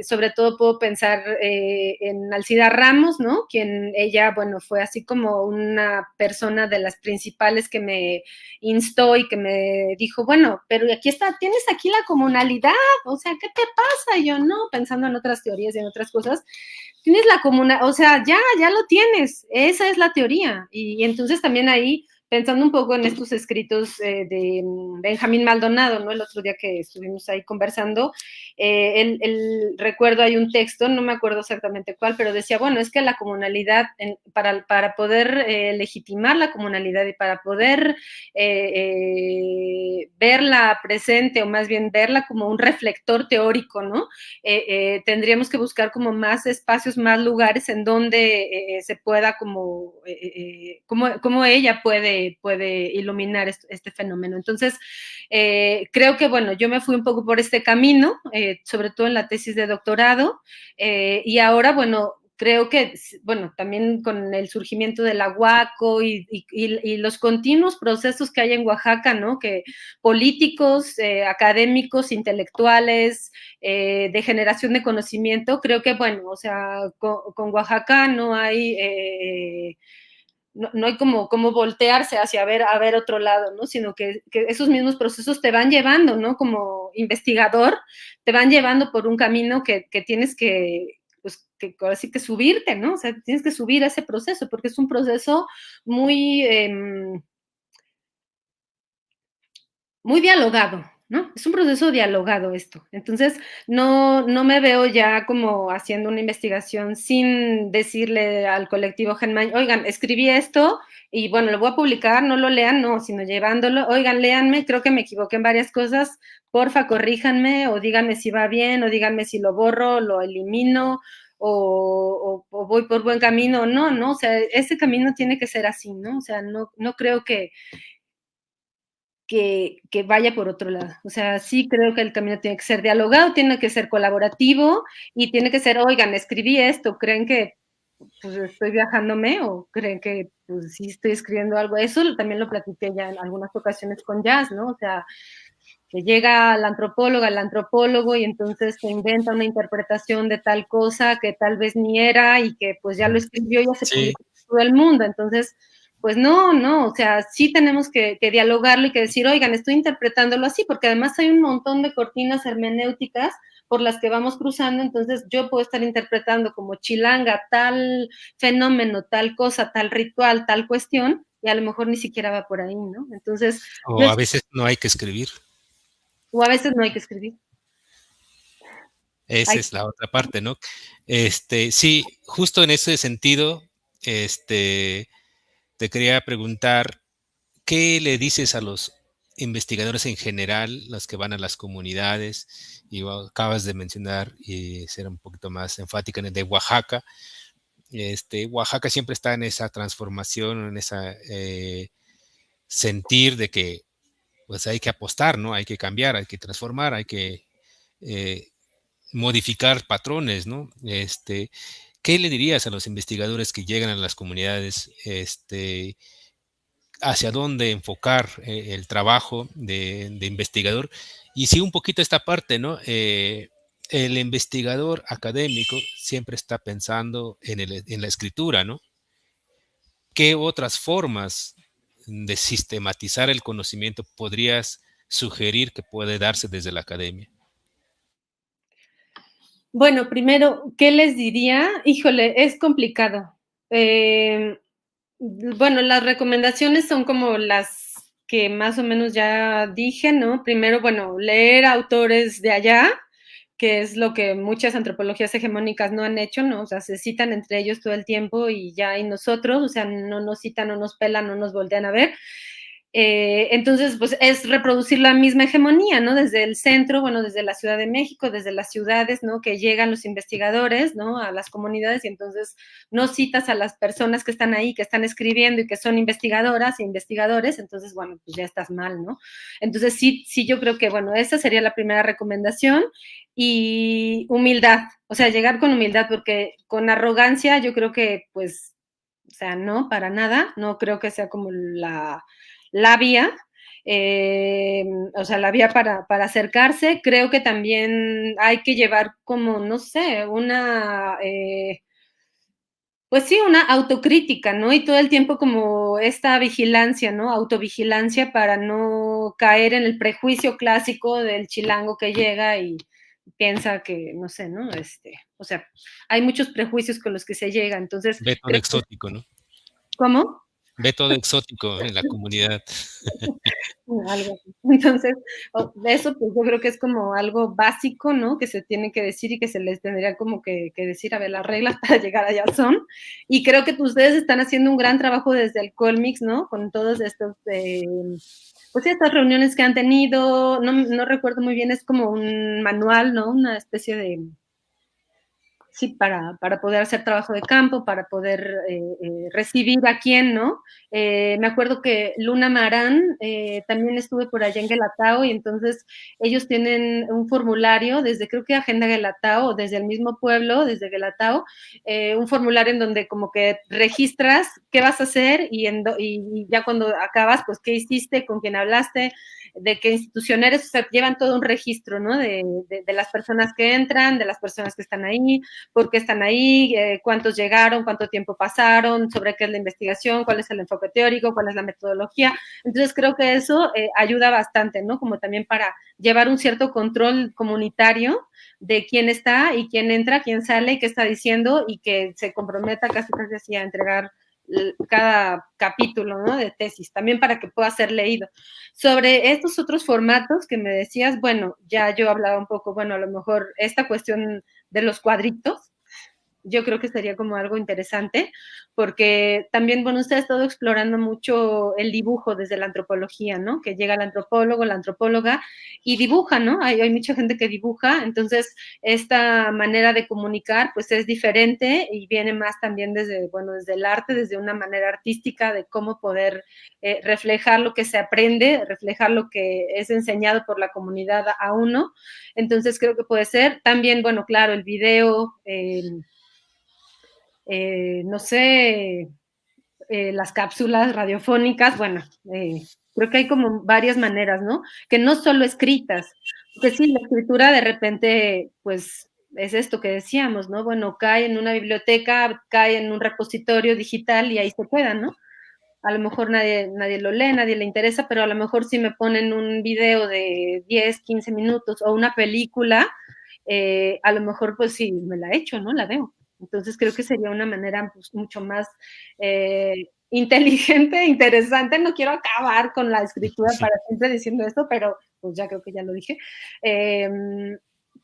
sobre todo puedo pensar en Alcida Ramos, ¿no? Quien ella, bueno, fue así como una persona de las principales que me instó y que me dijo, bueno, pero aquí está, tienes aquí la comunalidad, o sea, ¿qué te pasa? Y yo, no, pensando en otras teorías y en otras cosas, tienes la comunidad, o sea, ya lo tienes, esa es la teoría. Y entonces también ahí, pensando un poco en estos escritos de Benjamín Maldonado, ¿no? El otro día que estuvimos ahí conversando, recuerdo hay un texto, no me acuerdo exactamente cuál, pero decía, bueno, es que la comunalidad, para poder legitimar la comunalidad y para poder verla presente, o más bien verla como un reflector teórico, ¿no? Tendríamos que buscar como más espacios, más lugares en donde se pueda como ella puede iluminar este fenómeno. Entonces, creo que, bueno, yo me fui un poco por este camino, sobre todo en la tesis de doctorado, y ahora, bueno, creo que, bueno, también con el surgimiento de la Huaco y los continuos procesos que hay en Oaxaca, ¿no? Que políticos, académicos, intelectuales, de generación de conocimiento, creo que, bueno, o sea, con Oaxaca no hay... no hay como voltearse hacia a ver otro lado, ¿no? Sino que esos mismos procesos te van llevando, ¿no? Como investigador, te van llevando por un camino que tienes que, pues, así que subirte, ¿no? O sea, tienes que subir a ese proceso, porque es un proceso muy, muy dialogado, ¿no? Es un proceso dialogado esto. Entonces, no me veo ya como haciendo una investigación sin decirle al colectivo Genmay, oigan, escribí esto y bueno, lo voy a publicar, no lo lean, no, sino llevándolo, oigan, léanme, creo que me equivoqué en varias cosas, porfa, corríjanme o díganme si va bien o díganme si lo borro, lo elimino o voy por buen camino. No, o sea, ese camino tiene que ser así, ¿no? O sea, no creo que vaya por otro lado. O sea, sí creo que el camino tiene que ser dialogado, tiene que ser colaborativo y tiene que ser, oigan, escribí esto, ¿creen que pues, estoy viajándome o creen que pues, sí estoy escribiendo algo? Eso también lo platiqué ya en algunas ocasiones con Jazz, ¿no? O sea, que llega la antropóloga, el antropólogo y entonces se inventa una interpretación de tal cosa que tal vez ni era y que pues ya lo escribió y ya se publicó en todo el mundo. Entonces, pues no, o sea, sí tenemos que dialogarlo y que decir, oigan, estoy interpretándolo así, porque además hay un montón de cortinas hermenéuticas por las que vamos cruzando, entonces yo puedo estar interpretando como chilanga tal fenómeno, tal cosa, tal ritual, tal cuestión, y a lo mejor ni siquiera va por ahí, ¿no? Entonces... O a veces no hay que escribir. O a veces no hay que escribir. Esa es la otra parte, ¿no? Sí, justo en ese sentido, te quería preguntar, ¿qué le dices a los investigadores en general, los que van a las comunidades? Y acabas de mencionar y ser un poquito más enfática en el de Oaxaca. Oaxaca siempre está en esa transformación, en esa sentir de que pues hay que apostar, ¿no? Hay que cambiar, hay que transformar, hay que modificar patrones, ¿no? ¿Qué le dirías a los investigadores que llegan a las comunidades? ¿Hacia dónde enfocar el trabajo de investigador? Y sí, un poquito esta parte, ¿no? El investigador académico siempre está pensando en la escritura, ¿no? ¿Qué otras formas de sistematizar el conocimiento podrías sugerir que puede darse desde la academia? Bueno, primero, ¿qué les diría? Híjole, es complicado. Bueno, las recomendaciones son como las que más o menos ya dije, ¿no? Primero, bueno, leer autores de allá, que es lo que muchas antropologías hegemónicas no han hecho, ¿no? O sea, se citan entre ellos todo el tiempo y ya, y nosotros, o sea, no nos citan, no nos pelan, no nos voltean a ver. Entonces, pues es reproducir la misma hegemonía, ¿no? Desde el centro, bueno, desde la Ciudad de México, desde las ciudades, ¿no? Que llegan los investigadores, ¿no? A las comunidades y entonces no citas a las personas que están ahí, que están escribiendo y que son investigadoras e investigadores, entonces, bueno, pues ya estás mal, ¿no? Entonces, sí, yo creo que, bueno, esa sería la primera recomendación y humildad, o sea, llegar con humildad, porque con arrogancia yo creo que, pues, o sea, no, para nada, no creo que sea como la vía, o sea, la vía para acercarse. Creo que también hay que llevar como, no sé, pues sí, una autocrítica, ¿no? Y todo el tiempo como esta vigilancia, ¿no? Autovigilancia para no caer en el prejuicio clásico del chilango que llega y piensa que, no sé, ¿no? O sea, hay muchos prejuicios con los que se llega, entonces... Ve todo exótico, ¿no? ¿Cómo? Ve todo exótico en la comunidad. Algo así. Entonces, eso pues yo creo que es como algo básico, ¿no? Que se tiene que decir y que se les tendría como que decir, a ver, las reglas para llegar allá son. Y creo que ustedes están haciendo un gran trabajo desde el Colmix, ¿no? Con todos estos, pues sí, estas reuniones que han tenido, no recuerdo muy bien, es como un manual, ¿no? Una especie de sí, para poder hacer trabajo de campo, para poder recibir a quién, ¿no? Me acuerdo que Luna Marán, también estuve por allá en Guelatao, y entonces ellos tienen un formulario desde, creo que Agenda Guelatao, o desde el mismo pueblo, desde Guelatao, un formulario en donde como que registras qué vas a hacer y ya cuando acabas, pues qué hiciste, con quién hablaste, de qué institución eres, o sea, llevan todo un registro, ¿no? De las personas que entran, de las personas que están ahí, por qué están ahí, cuántos llegaron, cuánto tiempo pasaron, sobre qué es la investigación, cuál es el enfoque teórico, cuál es la metodología. Entonces creo que eso ayuda bastante, ¿no? Como también para llevar un cierto control comunitario de quién está y quién entra, quién sale y qué está diciendo, y que se comprometa casi así a entregar cada capítulo, ¿no? De tesis, también para que pueda ser leído. Sobre estos otros formatos que me decías, bueno, ya yo hablaba un poco, bueno, a lo mejor esta cuestión de los cuadritos, yo creo que sería como algo interesante, porque también, bueno, usted ha estado explorando mucho el dibujo desde la antropología, ¿no? Que llega el antropólogo, la antropóloga, y dibuja, ¿no? Hay mucha gente que dibuja, entonces esta manera de comunicar, pues es diferente y viene más también desde, bueno, desde el arte, desde una manera artística de cómo poder reflejar lo que se aprende, reflejar lo que es enseñado por la comunidad a uno. Entonces creo que puede ser también, bueno, claro, el video, no sé, las cápsulas radiofónicas, bueno, creo que hay como varias maneras, ¿no? Que no solo escritas, porque sí, la escritura de repente, pues, es esto que decíamos, ¿no? Bueno, cae en una biblioteca, cae en un repositorio digital y ahí se queda, ¿no? A lo mejor nadie lo lee, nadie le interesa, pero a lo mejor si me ponen un video de 10, 15 minutos o una película, a lo mejor pues sí, me la echo, ¿no? La veo. Entonces creo que sería una manera pues, mucho más inteligente, interesante. No quiero acabar con la escritura para siempre diciendo esto, pero pues ya creo que ya lo dije.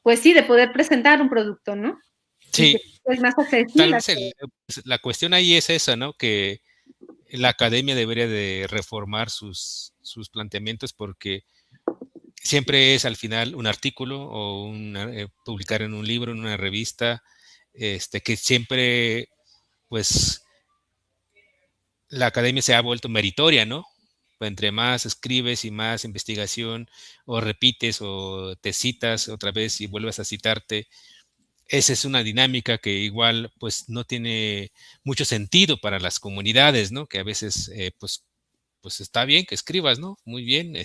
Pues sí, de poder presentar un producto, ¿no? Sí, es más tal accesible. vez la cuestión ahí es esa, ¿no? Que la academia debería de reformar sus planteamientos, porque siempre es al final un artículo o publicar en un libro, en una revista, que siempre, pues, la academia se ha vuelto meritoria, ¿no? Entre más escribes y más investigación, o repites o te citas otra vez y vuelves a citarte, esa es una dinámica que igual pues no tiene mucho sentido para las comunidades, ¿no? Que a veces pues está bien que escribas, ¿no? Muy bien,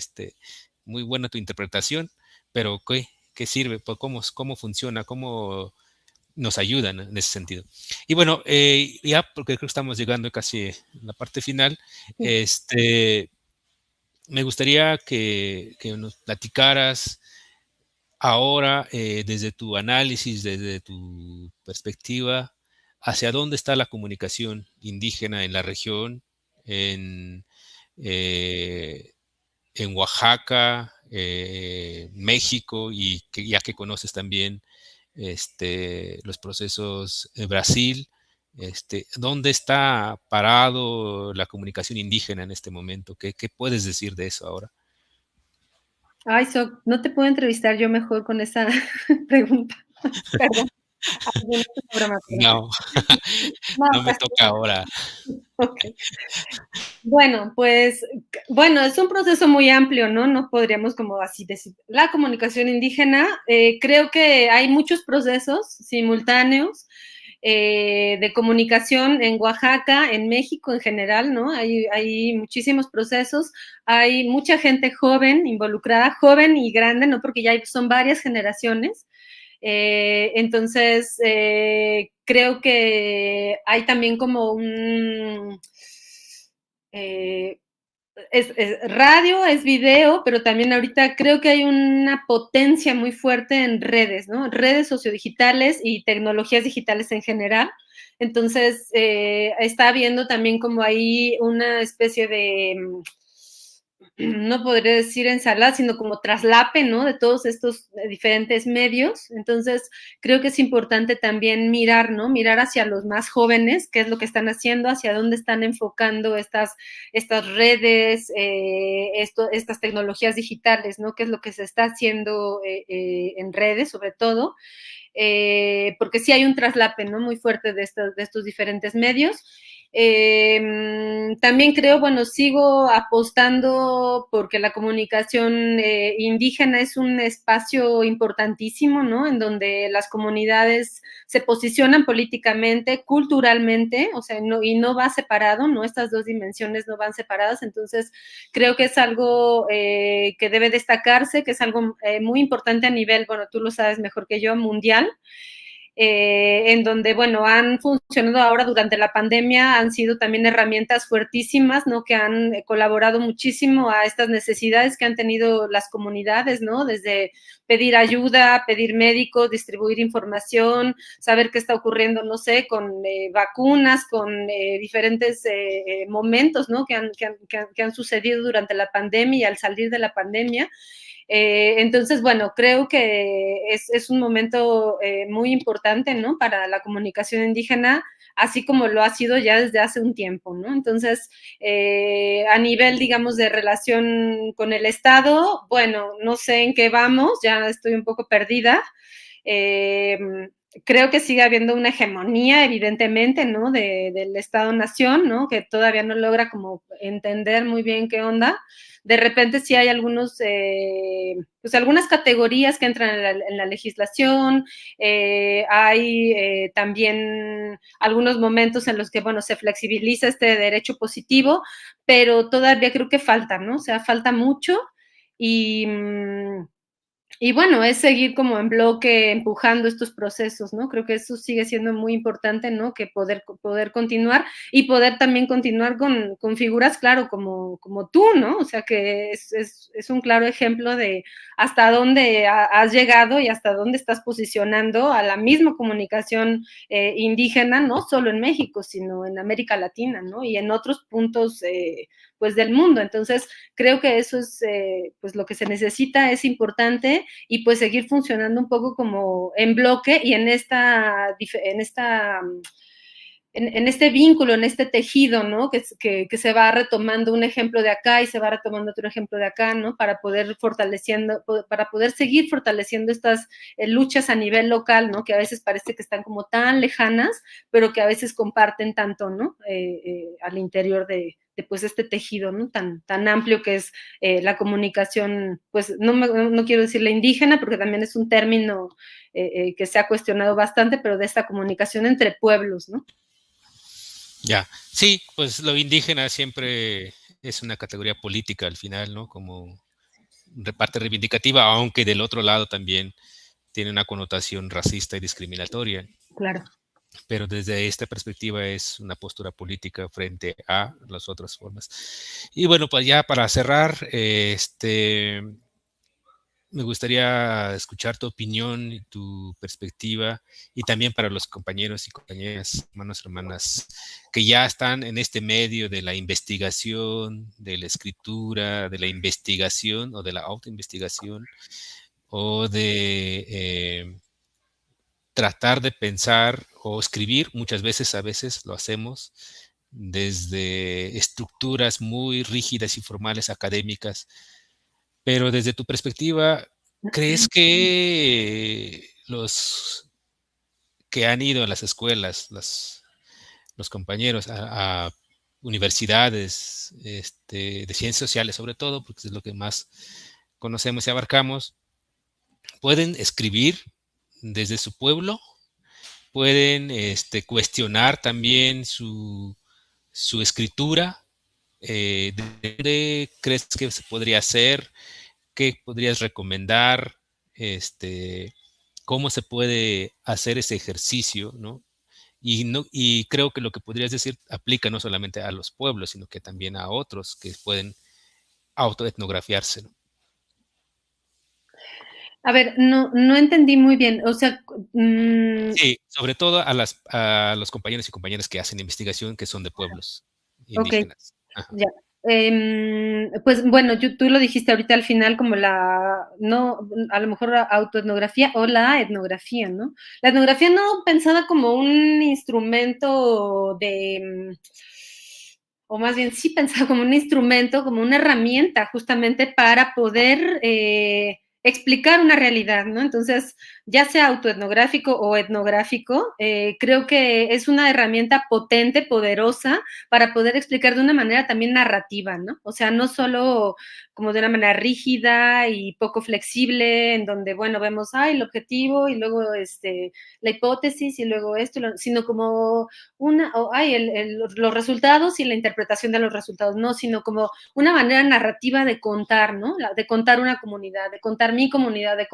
muy buena tu interpretación, pero ¿qué sirve? ¿Cómo funciona? ¿Cómo nos ayudan en ese sentido? Y bueno, ya porque creo que estamos llegando casi a la parte final, me gustaría que nos platicaras ahora, desde tu análisis, desde tu perspectiva, hacia dónde está la comunicación indígena en la región, en, eh, en Oaxaca, México, y ya que conoces también los procesos en Brasil, ¿dónde está parado la comunicación indígena en este momento? ¿Qué puedes decir de eso ahora? Ay, no te puedo entrevistar yo mejor con esa pregunta. Perdón. No, no me Pues, toca ahora. okay. Bueno, pues, bueno, es un proceso muy amplio, ¿no? No podríamos como así decir. La comunicación indígena, creo que hay muchos procesos simultáneos de comunicación en Oaxaca, en México en general, ¿no? Hay muchísimos procesos, hay mucha gente joven involucrada, joven y grande, ¿no? Porque ya son varias generaciones. Entonces, creo que hay también como un... es radio, es video, pero también ahorita creo que hay una potencia muy fuerte en redes, ¿no? Redes sociodigitales y tecnologías digitales en general. Entonces, está habiendo también como ahí una especie de no podría decir ensalada, sino como traslape, ¿no? De todos estos diferentes medios. Entonces, creo que es importante también mirar, ¿no? Mirar hacia los más jóvenes, qué es lo que están haciendo, hacia dónde están enfocando estas redes, estas tecnologías digitales, ¿no? Qué es lo que se está haciendo en redes, sobre todo. Porque sí hay un traslape, ¿no? Muy fuerte de estos diferentes medios. También creo, bueno, sigo apostando porque la comunicación indígena es un espacio importantísimo, ¿no? En donde las comunidades se posicionan políticamente, culturalmente, o sea, y no va separado, ¿no? Estas dos dimensiones no van separadas, entonces creo que es algo que debe destacarse, que es algo muy importante a nivel, bueno, tú lo sabes mejor que yo, mundial. En donde, bueno, han funcionado ahora durante la pandemia, han sido también herramientas fuertísimas, ¿no? Que han colaborado muchísimo a estas necesidades que han tenido las comunidades, ¿no? Desde pedir ayuda, pedir médicos, distribuir información, saber qué está ocurriendo, no sé, con vacunas, con diferentes momentos, ¿no? Que han sucedido durante la pandemia y al salir de la pandemia. Entonces, bueno, creo que es un momento muy importante, ¿no? Para la comunicación indígena, así como lo ha sido ya desde hace un tiempo, ¿no? Entonces, a nivel, digamos, de relación con el Estado, bueno, no sé en qué vamos, ya estoy un poco perdida. Creo que sigue habiendo una hegemonía, evidentemente, ¿no? Del Estado-Nación, ¿no? Que todavía no logra como entender muy bien qué onda. De repente sí hay pues algunas categorías que entran en la legislación, hay también algunos momentos en los que, bueno, se flexibiliza este derecho positivo, pero todavía creo que falta, ¿no? O sea, falta mucho y bueno, es seguir como en bloque empujando estos procesos, ¿no? Creo que eso sigue siendo muy importante, ¿no? Que poder continuar y poder también continuar con figuras, claro, como tú, ¿no? O sea, que es un claro ejemplo de hasta dónde has llegado y hasta dónde estás posicionando a la misma comunicación indígena, no solo en México, sino en América Latina, ¿no? Y en otros puntos, pues, del mundo. Entonces, creo que eso es, pues, lo que se necesita, es importante, y pues seguir funcionando un poco como en bloque y en este vínculo, en este tejido, ¿no? Que se va retomando un ejemplo de acá y se va retomando otro ejemplo de acá, ¿no? Para poder seguir fortaleciendo estas luchas a nivel local, ¿no? Que a veces parece que están como tan lejanas, pero que a veces comparten tanto, ¿no? Al interior de pues este tejido, ¿no? Tan amplio que es la comunicación, pues no quiero decir la indígena, porque también es un término que se ha cuestionado bastante, pero de esta comunicación entre pueblos, ¿no? Ya, sí, pues lo indígena siempre es una categoría política al final, ¿no? Como parte reivindicativa, aunque del otro lado también tiene una connotación racista y discriminatoria. Claro. Pero desde esta perspectiva es una postura política frente a las otras formas. Y bueno, pues ya para cerrar, me gustaría escuchar tu opinión y tu perspectiva, y también para los compañeros y compañeras, hermanos y hermanas, que ya están en este medio de la investigación, de la escritura, de la investigación o de la autoinvestigación, o de tratar de pensar o escribir. Muchas veces, a veces lo hacemos desde estructuras muy rígidas y formales académicas. Pero desde tu perspectiva, ¿crees que los que han ido a las escuelas, los compañeros a universidades de ciencias sociales, sobre todo, porque es lo que más conocemos y abarcamos, pueden escribir desde su pueblo? ¿Pueden cuestionar también su escritura? ¿De dónde crees que se podría hacer? ¿Qué podrías recomendar? ¿Cómo se puede hacer ese ejercicio, ¿no? Y creo que lo que podrías decir aplica no solamente a los pueblos, sino que también a otros que pueden autoetnografiarse, ¿no? A ver, no entendí muy bien. O sea, Sí, sobre todo a los compañeros y compañeras que hacen investigación que son de pueblos ok, indígenas. Ajá. ya. Pues bueno, tú lo dijiste ahorita al final como no, a lo mejor la autoetnografía o la etnografía, ¿no? La etnografía no pensada como un instrumento o más bien sí pensada como un instrumento, como una herramienta justamente para poder explicar una realidad, ¿no? Entonces, ya sea autoetnográfico o etnográfico, creo que es una herramienta potente, poderosa, para poder explicar de una manera también narrativa, ¿no? O sea, no solo como de una manera rígida y poco flexible, en donde, bueno, vemos, el objetivo y luego la hipótesis y luego esto, sino como los resultados y la interpretación de los resultados, no, sino como una manera narrativa de contar, ¿no? De contar una comunidad, de contar mi comunidad, de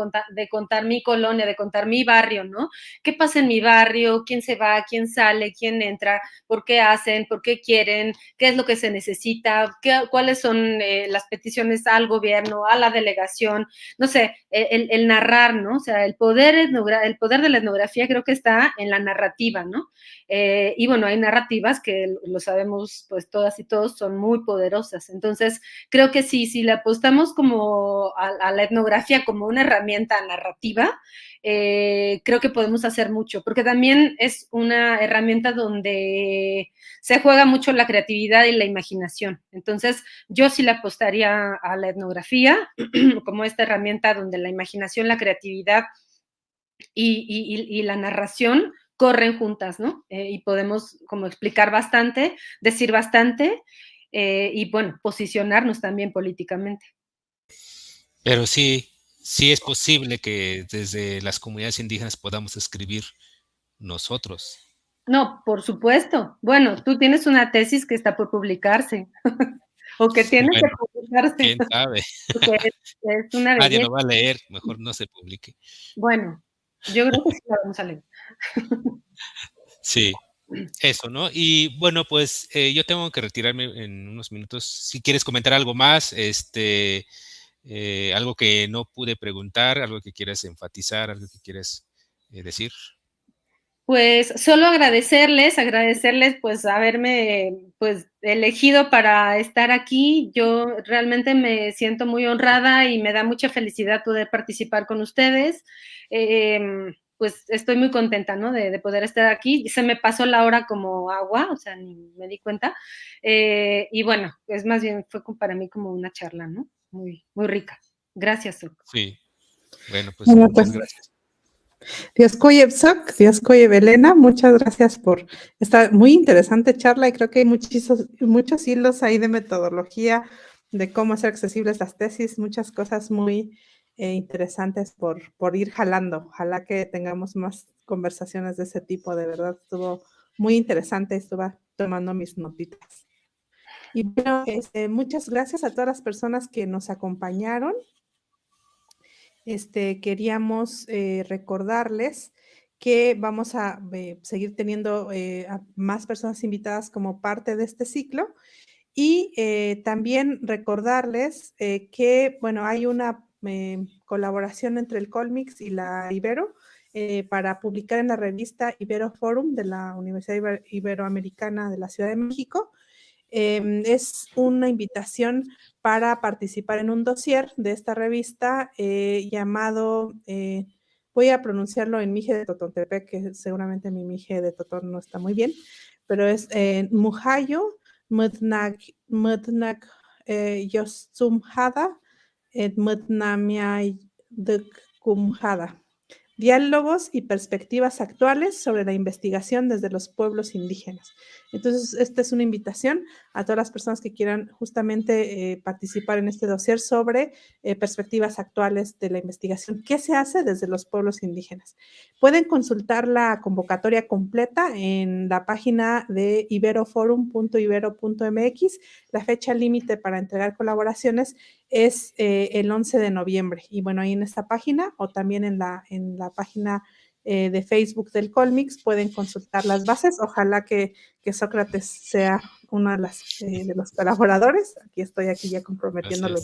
contar mi colonia, de contar mi barrio, ¿no? ¿Qué pasa en mi barrio? ¿Quién se va? ¿Quién sale? ¿Quién entra? ¿Por qué hacen? ¿Por qué quieren? ¿Qué es lo que se necesita? ¿Cuáles son las peticiones al gobierno, a la delegación? No sé, el narrar, ¿no? O sea, el poder de la etnografía creo que está en la narrativa, ¿no? Y bueno, hay narrativas que lo sabemos pues todas y todos son muy poderosas. Entonces, creo que sí, si le apostamos como a la etnografía como una herramienta narrativa, creo que podemos hacer mucho, porque también es una herramienta donde se juega mucho la creatividad y la imaginación. Entonces, yo sí le apostaría a la etnografía como esta herramienta donde la imaginación, la creatividad y la narración corren juntas, ¿no? Y podemos como explicar bastante, decir bastante y, bueno, posicionarnos también políticamente. Pero sí, sí es posible que desde las comunidades indígenas podamos escribir nosotros. No, por supuesto. Bueno, tú tienes una tesis que está por publicarse o que tiene que Bueno, publicarse, quién sabe. porque es una Nadie belleza. lo va a leer, mejor no se publique. Bueno, yo creo que sí la vamos a leer. Sí, eso, ¿no? Y bueno, pues yo tengo que retirarme en unos minutos. Si quieres comentar algo más, algo que no pude preguntar, algo que quieras enfatizar, algo que quieras decir. Pues solo agradecerles pues haberme pues elegido para estar aquí. Yo realmente me siento muy honrada y me da mucha felicidad poder participar con ustedes. Pues estoy muy contenta, ¿no? De poder estar aquí. Se me pasó la hora como agua, o sea, ni me di cuenta. Y bueno, es más bien fue para mí como una charla, ¿no? Muy, muy rica. Gracias, Sok. Sí, bueno, pues Bueno, muchas pues gracias. Dioscoye Belena, muchas gracias por esta muy interesante charla y creo que hay muchos hilos ahí de metodología, de cómo hacer accesibles las tesis, muchas cosas muy interesantes por ir jalando. Ojalá que tengamos más conversaciones de ese tipo, de verdad estuvo muy interesante, estuve tomando mis notitas. Y bueno, muchas gracias a todas las personas que nos acompañaron. Queríamos recordarles que vamos a seguir teniendo a más personas invitadas como parte de este ciclo y también recordarles que, bueno, hay una colaboración entre el Colmix y la Ibero para publicar en la revista Ibero Forum de la Universidad Iberoamericana de la Ciudad de México. Es una invitación para participar en un dossier de esta revista llamado, voy a pronunciarlo en Mije de Totontepec, que seguramente mi Mije de Totón no está muy bien, pero es Mujayo Mutnak Yostumjada Mutnamia Kumjada. Diálogos y perspectivas actuales sobre la investigación desde los pueblos indígenas. Entonces, esta es una invitación a todas las personas que quieran justamente participar en este dossier sobre perspectivas actuales de la investigación. ¿Qué se hace desde los pueblos indígenas? Pueden consultar la convocatoria completa en la página de iberoforum.ibero.mx. La fecha límite para entregar colaboraciones es el 11 de noviembre. Y bueno, ahí en esta página o también en la página de Facebook del Colmix, pueden consultar las bases. Ojalá que Sócrates sea uno de los colaboradores. Aquí ya comprometiéndolo,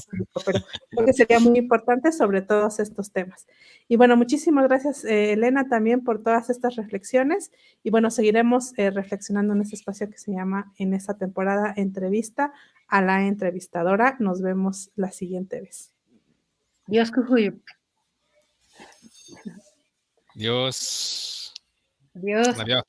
pero creo que sería muy importante sobre todos estos temas. Y bueno, muchísimas gracias, Elena, también por todas estas reflexiones. Y bueno, seguiremos reflexionando en este espacio que se llama en esta temporada Entrevista a la entrevistadora. Nos vemos la siguiente vez. Dios kuhuy. Dios. Dios. La